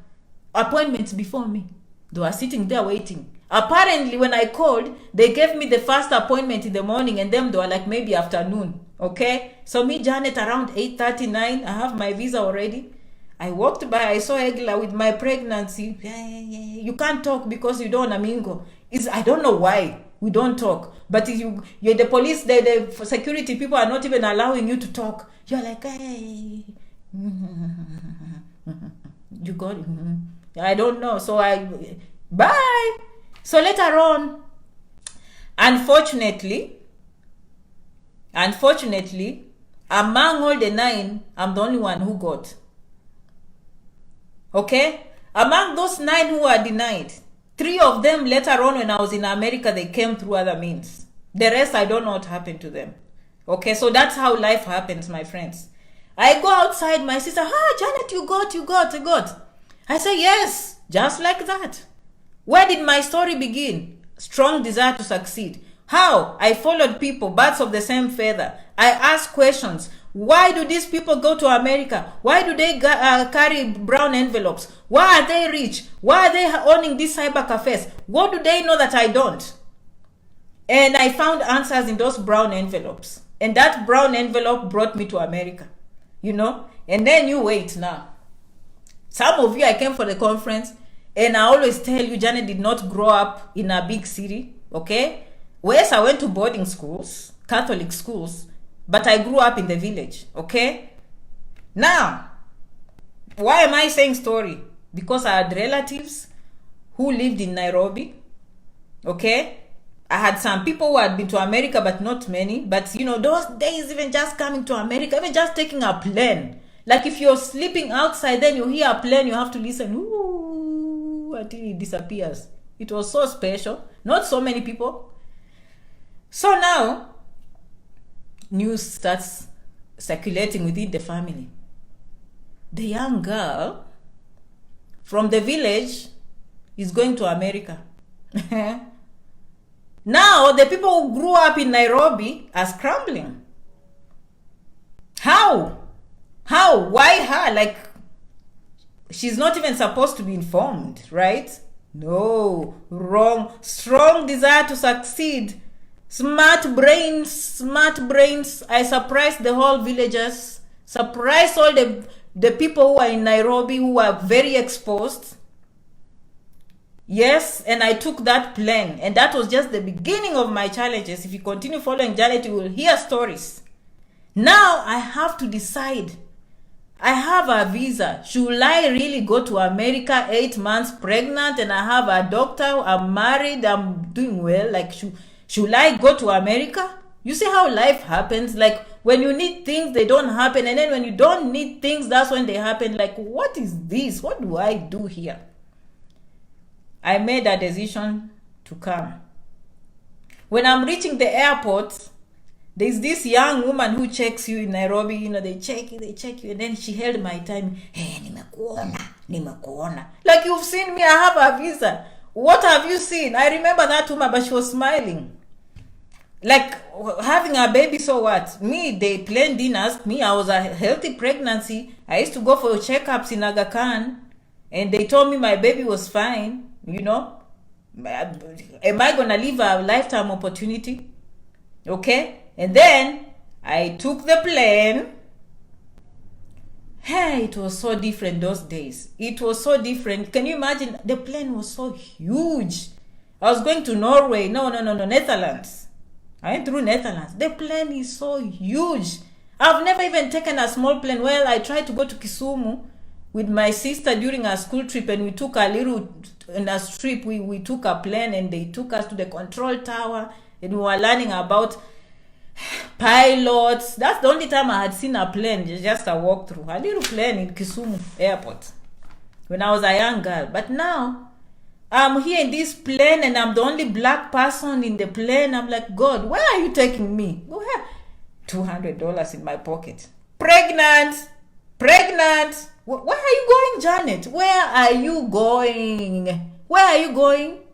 appointments before me. They were sitting there waiting. Apparently, when I called, they gave me the first appointment in the morning, and them they were like maybe afternoon. Okay, so me, Janet, around 8:39, I have my visa already. I walked by, I saw Egla with my pregnancy. You can't talk because you don't mingle. I don't know why we don't talk, but you're the police, the security people are not even allowing you to talk. You're like, hey, you got it. I don't know. So bye. So later on, unfortunately, among all the 9, I'm the only one who got. Okay? Among those 9 who were denied, 3 of them later on when I was in America, they came through other means. The rest, I don't know what happened to them. Okay, so that's how life happens, my friends. I go outside, my sister, Janet, you got. I say, yes, just like that. Where did my story begin? Strong desire to succeed. How? I followed people, birds of the same feather. I asked questions. Why do these people go to America? Why do they carry brown envelopes? Why are they rich? Why are they owning these cyber cafes? What do they know that I don't? And I found answers in those brown envelopes. And that brown envelope brought me to America. You know? And then you wait now. Some of you, I came for the conference, and I always tell you, Janet did not grow up in a big city, okay? Yes, I went to boarding schools, Catholic schools, but I grew up in the village, okay? Now, why am I saying story? Because I had relatives who lived in Nairobi, okay? I had some people who had been to America, but not many. But, you know, those days, even just coming to America, even just taking a plane. Like if you're sleeping outside, then you hear a plane, you have to listen, ooh, until it disappears. It was so special. Not so many people. So now, news starts circulating within the family. The young girl from the village is going to America. Now, the people who grew up in Nairobi are scrambling. How? Why her? Like, she's not even supposed to be informed, right? No, wrong. Strong desire to succeed. Smart brains. I surprised the whole villagers. Surprised all the people who are in Nairobi who are very exposed. Yes, and I took that plane. And that was just the beginning of my challenges. If you continue following Janet, you will hear stories. Now I have to decide. I have a visa. Should I really go to America 8 months pregnant and I have a doctor? I'm married. I'm doing well. Like, should I go to America? You see how life happens? Like, when you need things, they don't happen. And then when you don't need things, that's when they happen. Like, what is this? What do I do here? I made a decision to come. When I'm reaching the airport, there's this young woman who checks you in Nairobi. You know, they check you. And then she held my time. Hey, nimekuona. Like, you've seen me, I have a visa. What have you seen? I remember that woman, but she was smiling. Like, having a baby, so what? Me, they planned dinners. Me, I was a healthy pregnancy. I used to go for checkups in Aga Khan. And they told me my baby was fine. You know? Am I going to leave a lifetime opportunity? Okay? And then I took the plane. Hey, it was so different those days. It was so different. Can you imagine? The plane was so huge. I was going to Norway. No, Netherlands. I went through Netherlands. The plane is so huge. I've never even taken a small plane. Well, I tried to go to Kisumu with my sister during a school trip, and we took a little in a trip. We took a plane, and they took us to the control tower, and we were learning about pilots. That's the only time I had seen a plane, just a walkthrough. A little plane in Kisumu airport when I was a young girl. But now I'm here in this plane and I'm the only black person in the plane. I'm like, God, where are you taking me? Where? $200 in my pocket. Pregnant. Where are you going, Janet? Where are you going? Where are you going?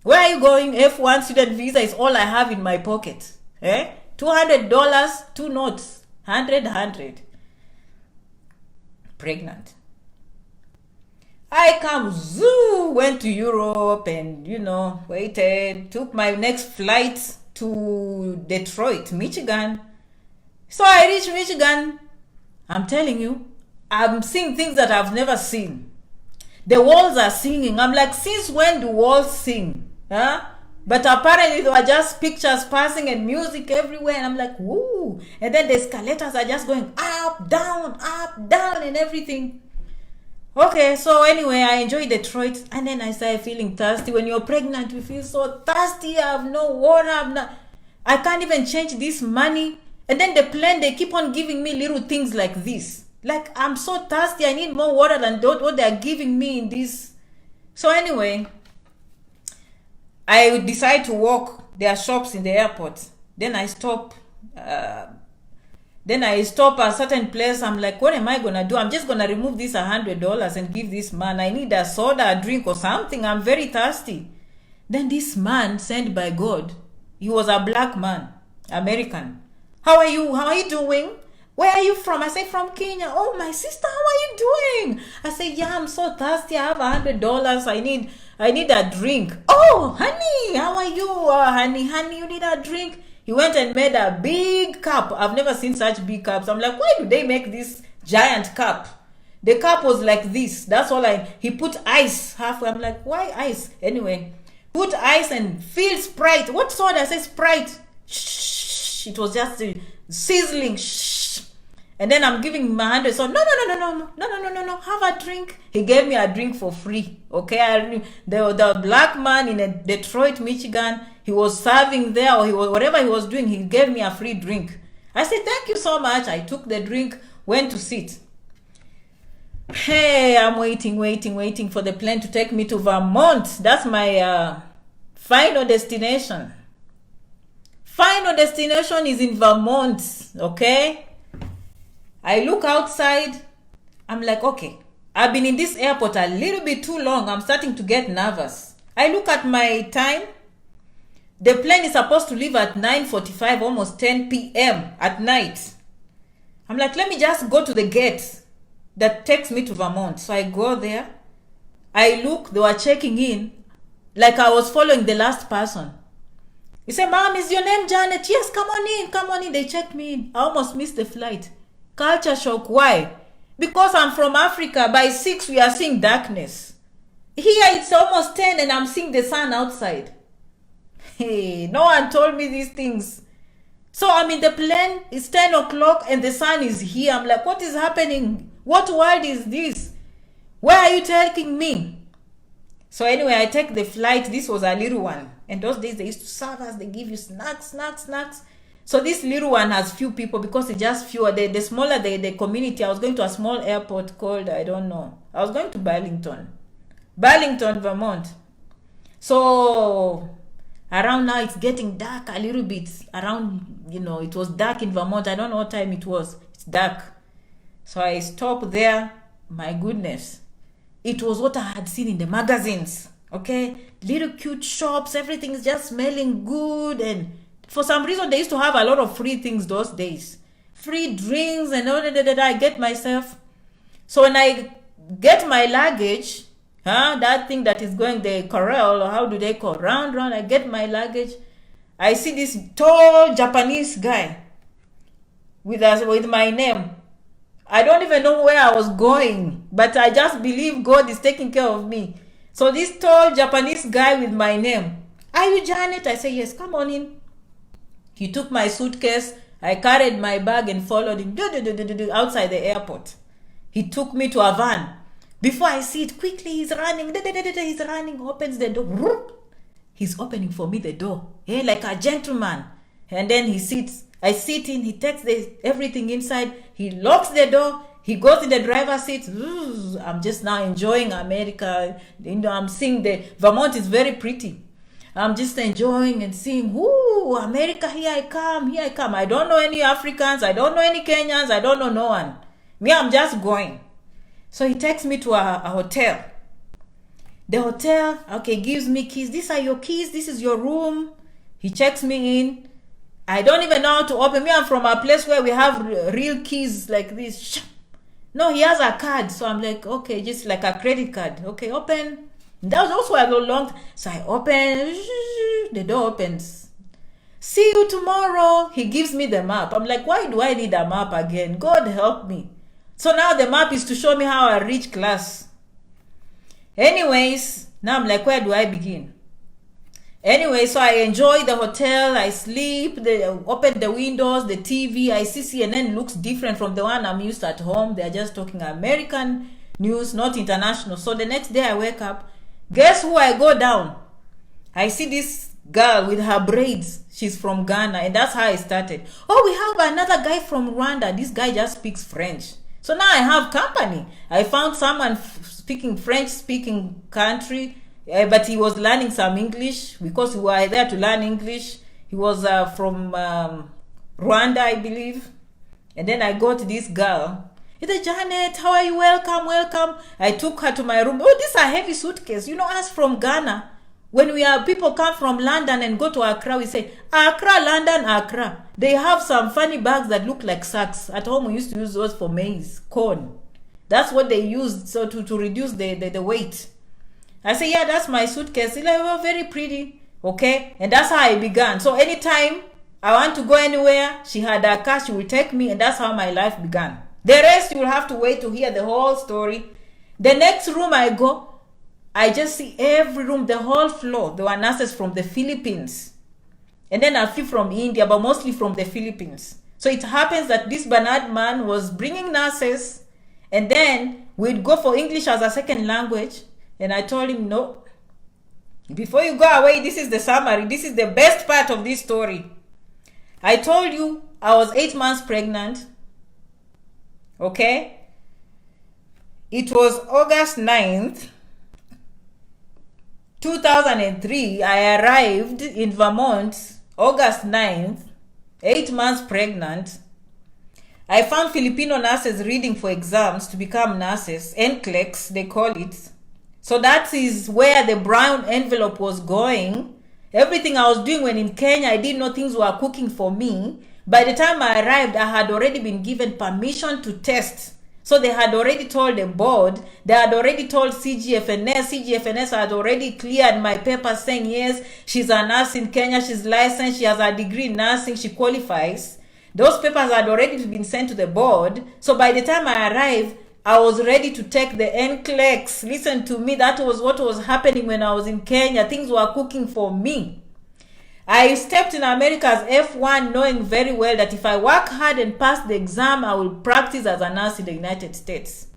F1 student visa is all I have in my pocket. $200, 2 notes, 100. Pregnant. I come, went to Europe and, waited, took my next flight to Detroit, Michigan. So I reached Michigan. I'm telling you, I'm seeing things that I've never seen. The walls are singing. I'm like, since when do walls sing? But apparently there were just pictures passing and music everywhere. And I'm like, woo. And then the escalators are just going up, down, and everything. Okay, so anyway, I enjoyed Detroit. And then I started feeling thirsty. When you're pregnant, you feel so thirsty. I have no water. I can't even change this money. And then the plane, they keep on giving me little things like this. Like, I'm so thirsty. I need more water than what they're giving me in this. So anyway, I decide to walk. There are shops in the airport. Then I stop. At a certain place. I'm like, what am I going to do? I'm just going to remove this $100 and give this man. I need a soda, a drink or something. I'm very thirsty. Then this man sent by God. He was a black man, American. How are you? How are you doing? Where are you from? I say, from Kenya. Oh, my sister, how are you doing? I say, yeah, I'm so thirsty. I have $100. I need a drink. Oh, honey, how are you? Honey, you need a drink? He went and made a big cup. I've never seen such big cups. I'm like, why do they make this giant cup? The cup was like this. That's all he put ice halfway. I'm like, why ice? Anyway, put ice and fill Sprite. What soda? I say Sprite. Shh. It was just sizzling. Shh. And then I'm giving him 100. So no. Have a drink. He gave me a drink for free. Okay, the black man in Detroit, Michigan. He was serving there, or whatever he was doing. He gave me a free drink. I said, thank you so much. I took the drink, went to sit. Hey, I'm waiting for the plane to take me to Vermont. That's my final destination. Final destination is in Vermont, okay? I look outside. I'm like, okay, I've been in this airport a little bit too long. I'm starting to get nervous. I look at my time. The plane is supposed to leave at 9:45, almost 10 p.m. at night. I'm like, let me just go to the gate that takes me to Vermont. So I go there. I look, they were checking in like I was following the last person. He said, Mom, is your name Janet? Yes, come on in. They checked me in. I almost missed the flight. Culture shock. Why? Because I'm from Africa. By 6, we are seeing darkness. Here it's almost 10 and I'm seeing the sun outside. Hey, no one told me these things. So I'm in the plane. It's 10 o'clock and the sun is here. I'm like, what is happening? What world is this? Where are you taking me? So anyway, I take the flight. This was a little one. And those days they used to serve us. They give you snacks. So this little one has few people because it's just fewer. The smaller the community. I was going to a small airport called, I don't know. I was going to Burlington, Vermont. So around now it's getting dark a little bit. Around, it was dark in Vermont. I don't know what time it was. It's dark. So I stopped there. My goodness. It was what I had seen in the magazines. Okay? Little cute shops. Everything is just smelling good. And for some reason, they used to have a lot of free things those days. Free drinks and all that. I get myself. So when I get my luggage, that thing that is going the corral, or how do they call, round, I get my luggage. I see this tall Japanese guy with my name. I don't even know where I was going, but I just believe God is taking care of me. So this tall Japanese guy with my name, are you Janet? I say, yes, come on in. He took my suitcase. I carried my bag and followed him outside the airport. He took me to a van. Before I see it, quickly he's running. He's running, opens the door. He's opening for me the door. Hey, like a gentleman. And then he sits. I sit in. He takes everything inside. He locks the door. He goes in the driver's seat. I'm just now enjoying America. I'm seeing Vermont is very pretty. I'm just enjoying and seeing, ooh, America, here I come, here I come. I don't know any Africans, I don't know any Kenyans, I don't know no one. Me, I'm just going. So he takes me to a hotel. The hotel, okay, gives me keys. These are your keys, this is your room. He checks me in. I don't even know how to open. Me, I'm from a place where we have real keys like this. No, he has a card. So I'm like, okay, just like a credit card. Okay, open. That was also a long. So I open. The door opens. See you tomorrow. He gives me the map. I'm like, why do I need a map again? God help me. So now the map is to show me how I reach class. Anyways, now I'm like, where do I begin? Anyway, so I enjoy the hotel, I sleep, open the windows, the TV, I see CNN looks different from the one I'm used to at home. They're just talking American news, not international. So the next day I wake up, guess who I go down? I see this girl with her braids. She's from Ghana, and that's how I started. Oh, we have another guy from Rwanda. This guy just speaks French. So now I have company. I found someone speaking French-speaking country. But he was learning some English because we were there to learn English. He was from Rwanda, I believe. And then I got this girl. He said, Janet, how are you? Welcome, welcome. I took her to my room. Oh, this is a heavy suitcase. You know, us from Ghana, when people come from London and go to Accra, we say, Accra, London, Accra. They have some funny bags that look like sacks. At home, we used to use those for maize, corn. That's what they used so to reduce the weight. I say, yeah, that's my suitcase. They were very pretty. Okay. And that's how I began. So anytime I want to go anywhere, she had a car, she will take me. And that's how my life began. The rest, you will have to wait to hear the whole story. The next room I go, I just see every room, the whole floor. There were nurses from the Philippines. And then a few from India, but mostly from the Philippines. So it happens that this Bernard man was bringing nurses. And then we'd go for English as a second language. And I told him, no, before you go away, this is the summary. This is the best part of this story. I told you I was 8 months pregnant. Okay? It was August 9th, 2003. I arrived in Vermont, August 9th, 8 months pregnant. I found Filipino nurses reading for exams to become nurses, NCLEX, they call it. So that is where the brown envelope was going. Everything I was doing when in Kenya, I didn't know things were cooking for me. By the time I arrived, I had already been given permission to test. So they had already told the board, they had already told CGFNS. CGFNS had already cleared my papers saying, yes, she's a nurse in Kenya, she's licensed, she has a degree in nursing, she qualifies. Those papers had already been sent to the board. So by the time I arrived, I was ready to take the NCLEX. Listen to me, that was what was happening when I was in Kenya. Things were cooking for me. I stepped in America as F1 knowing very well that if I work hard and pass the exam, I will practice as a nurse in the United States.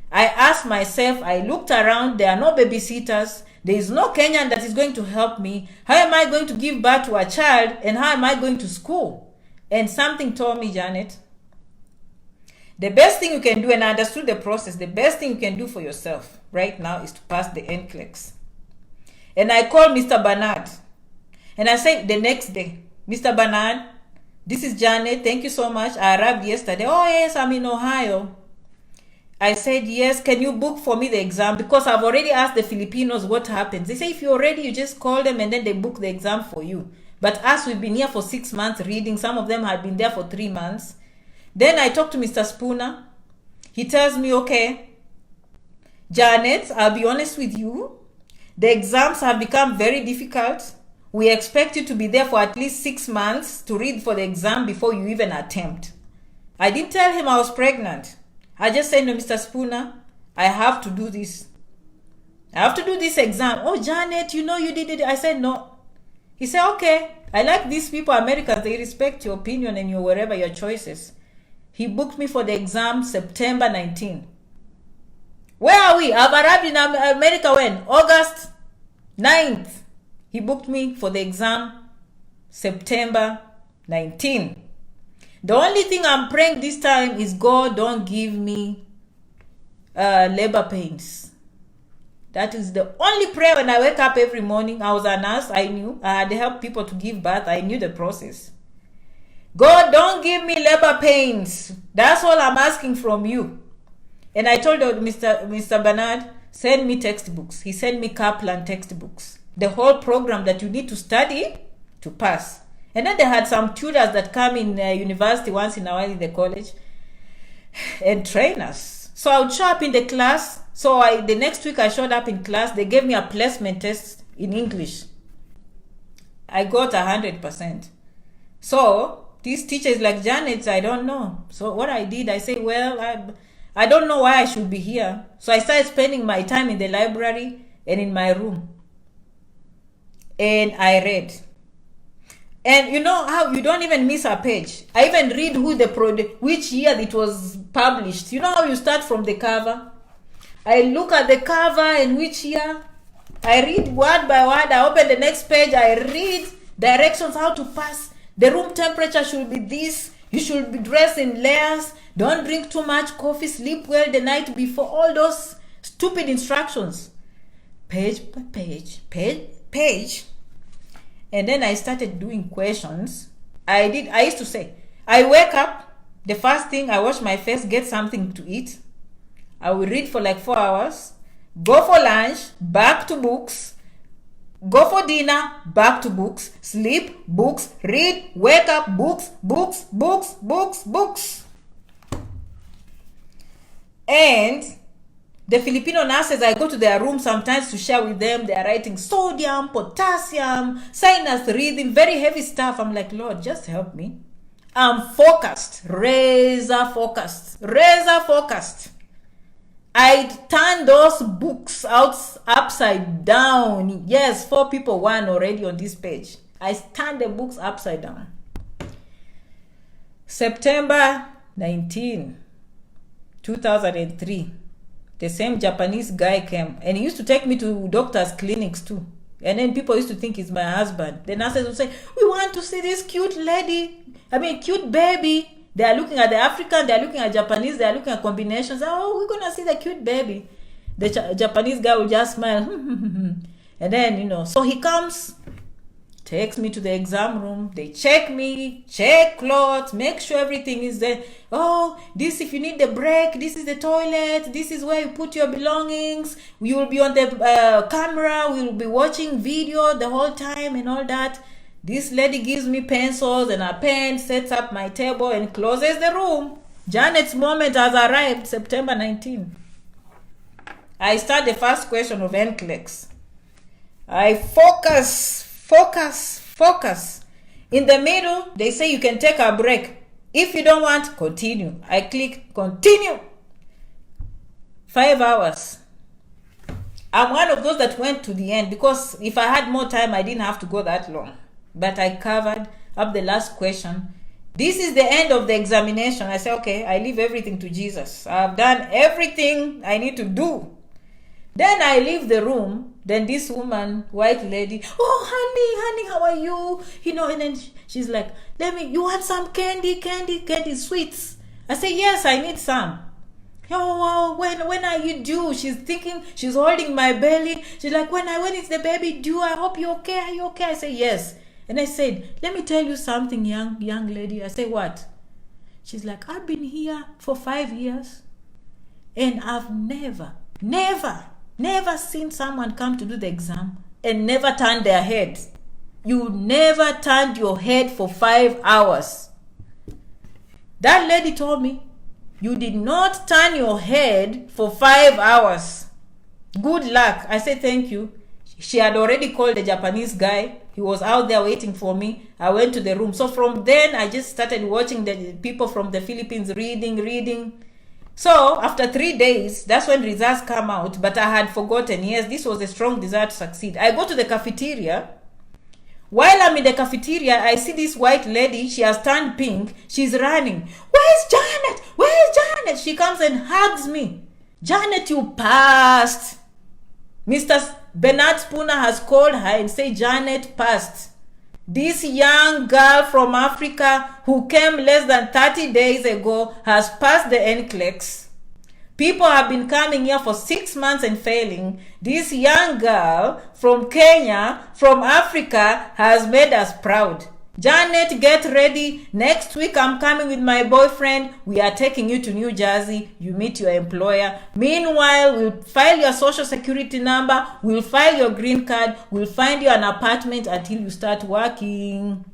I asked myself, I looked around, there are no babysitters. There is no Kenyan that is going to help me. How am I going to give birth to a child and how am I going to school? And something told me, Janet, the best thing you can do, and I understood the process, the best thing you can do for yourself right now is to pass the NCLEX. And I called Mr. Bernard. And I said the next day, Mr. Bernard, this is Janet. Thank you so much. I arrived yesterday. Oh, yes, I'm in Ohio. I said, yes, can you book for me the exam? Because I've already asked the Filipinos what happens. They say, if you're ready, you just call them and then they book the exam for you. But us, we've been here for 6 months reading. Some of them had been there for 3 months. Then I talked to Mr. Spooner. He tells me, okay, Janet, I'll be honest with you. The exams have become very difficult. We expect you to be there for at least 6 months to read for the exam before you even attempt. I didn't tell him I was pregnant. I just said, no, Mr. Spooner, I have to do this. I have to do this exam. Oh, Janet, you know you did it. I said, no. He said, okay, I like these people, Americans, they respect your opinion and your whatever your choices. He booked me for the exam September 19. Where are we? I've arrived in America when? August 9th. He booked me for the exam September 19. The only thing I'm praying this time is God don't give me labor pains. That is the only prayer when I wake up every morning. I was a nurse. I knew. I had helped people to give birth. I knew the process. God, don't give me labor pains. That's all I'm asking from you. And I told Mr. Bernard, send me textbooks. He sent me Kaplan textbooks. The whole program that you need to study to pass. And then they had some tutors that come in university once in a while in the college and train us. So I would show up in the class. So the next week I showed up in class. They gave me a placement test in English. I got 100%. So these teachers like Janet, I don't know. So what I did, I said, well, I don't know why I should be here. So I started spending my time in the library and in my room. And I read. And you know how you don't even miss a page. I even read which year it was published. You know how you start from the cover? I look at the cover and which year. I read word by word. I open the next page. I read directions how to pass. The room temperature should be this. You should be dressed in layers. Don't drink too much coffee. Sleep well the night before. All those stupid instructions. Page by page. And then I started doing questions. I used to say, I wake up, the first thing I wash my face, get something to eat. I will read for like 4 hours. Go for lunch, back to books. Go for dinner, back to books. Sleep, books, read, wake up, books. And the Filipino nurses, I go to their room sometimes to share with them. They are writing sodium, potassium, sinus reading, very heavy stuff. I'm like, Lord, just help me. I'm focused, razor focused. I turn those books upside down. Yes, 4 people, 1 already on this page. I turn the books upside down. September 19, 2003. The same Japanese guy came. And he used to take me to doctors' clinics too. And then people used to think he's my husband. The nurses would say, we want to see this cute baby. They are looking at the African, they are looking at Japanese, they are looking at combinations. Oh, we're going to see the cute baby. The Japanese guy will just smile. And then, so he comes, takes me to the exam room. They check me, check clothes, make sure everything is there. Oh, this, if you need the break, this is the toilet. This is where you put your belongings. We will be on the camera. We will be watching video the whole time and all that. This lady gives me pencils and a pen, sets up my table and closes the room. Janet's moment has arrived, September 19. I start the first question of NCLEX. I focus. In the middle, they say you can take a break. If you don't want, continue. I click continue. 5 hours. I'm one of those that went to the end because if I had more time, I didn't have to go that long. But I covered up the last question. This is the end of the examination. I say, okay, I leave everything to Jesus. I've done everything I need to do. Then I leave the room. Then this woman, white lady, oh, honey, how are you? And then she's like, you want some candy, sweets? I say, yes, I need some. Oh, when are you due? She's thinking, she's holding my belly. She's like, when is the baby due? I hope you're okay. Are you okay? I say, yes. And I said, let me tell you something, young lady. I say, what? She's like, I've been here for 5 years. And I've never seen someone come to do the exam and never turn their head. You never turned your head for 5 hours. That lady told me, you did not turn your head for 5 hours. Good luck. I said, thank you. She had already called the Japanese guy. He was out there waiting for me. I went to the room. So from then, I just started watching the people from the Philippines reading. So after 3 days, that's when results come out. But I had forgotten. Yes, this was a strong desire to succeed. I go to the cafeteria. While I'm in the cafeteria, I see this white lady. She has turned pink. She's running. Where's Janet? She comes and hugs me. Janet, you passed. Mr. Bernard Spooner has called her and said, Janet passed. This young girl from Africa who came less than 30 days ago has passed the NCLEX. People have been coming here for 6 months and failing. This young girl from Kenya, from Africa, has made us proud. Janet, get ready. Next week, I'm coming with my boyfriend. We are taking you to New Jersey. You meet your employer. Meanwhile, we'll file your social security number. We'll file your green card. We'll find you an apartment until you start working.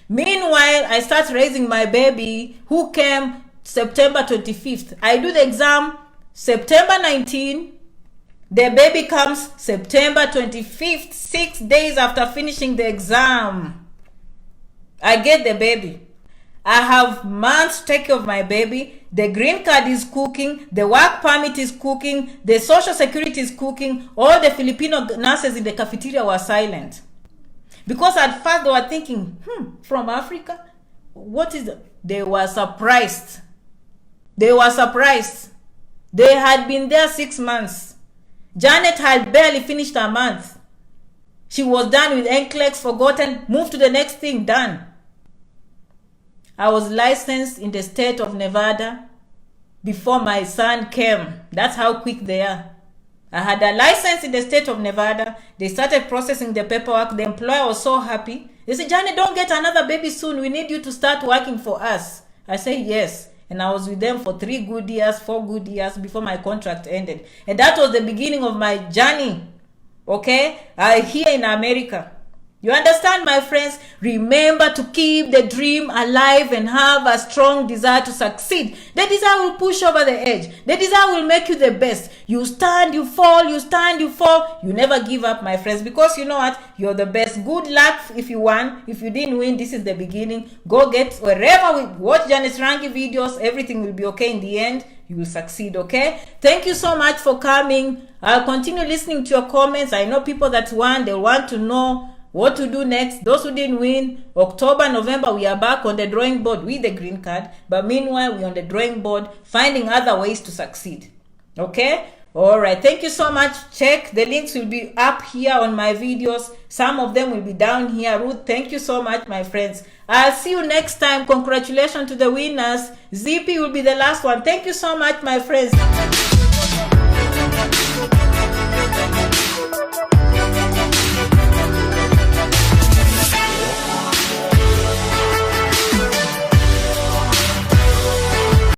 Meanwhile, I start raising my baby who came September 25th. I do the exam September 19. The baby comes September 25th, 6 days after finishing the exam. I get the baby. I have months to take care of my baby. The green card is cooking. The work permit is cooking. The social security is cooking. All the Filipino nurses in the cafeteria were silent. Because at first they were thinking, from Africa? What is that? They were surprised. They were surprised. They had been there 6 months. Janet had barely finished a month. She was done with NCLEX, forgotten, moved to the next thing, done. I was licensed in the state of Nevada before my son came. That's how quick they are. I had a license in the state of Nevada. They started processing the paperwork. The employer was so happy. They said, Janet, don't get another baby soon. We need you to start working for us. I said, yes. And I was with them for 3 good years, 4 good years before my contract ended. And that was the beginning of my journey. Okay? Here in America. You understand, my friends? Remember to keep the dream alive and have a strong desire to succeed. The desire will push over the edge. The desire will make you the best. You stand, you fall, you stand, you fall. You never give up, my friends, because you know what? You're the best. Good luck if you won. If you didn't win, this is the beginning. Go get wherever we watch Janice Rangi videos. Everything will be okay in the end. You will succeed, okay? Thank you so much for coming. I'll continue listening to your comments. I know people that won, they want to know what to do next. Those who didn't win, October, November, we are back on the drawing board with the green card. But meanwhile, we're on the drawing board, finding other ways to succeed. Okay? All right. Thank you so much. Check. The links will be up here on my videos. Some of them will be down here. Ruth, thank you so much, my friends. I'll see you next time. Congratulations to the winners. ZP will be the last one. Thank you so much, my friends.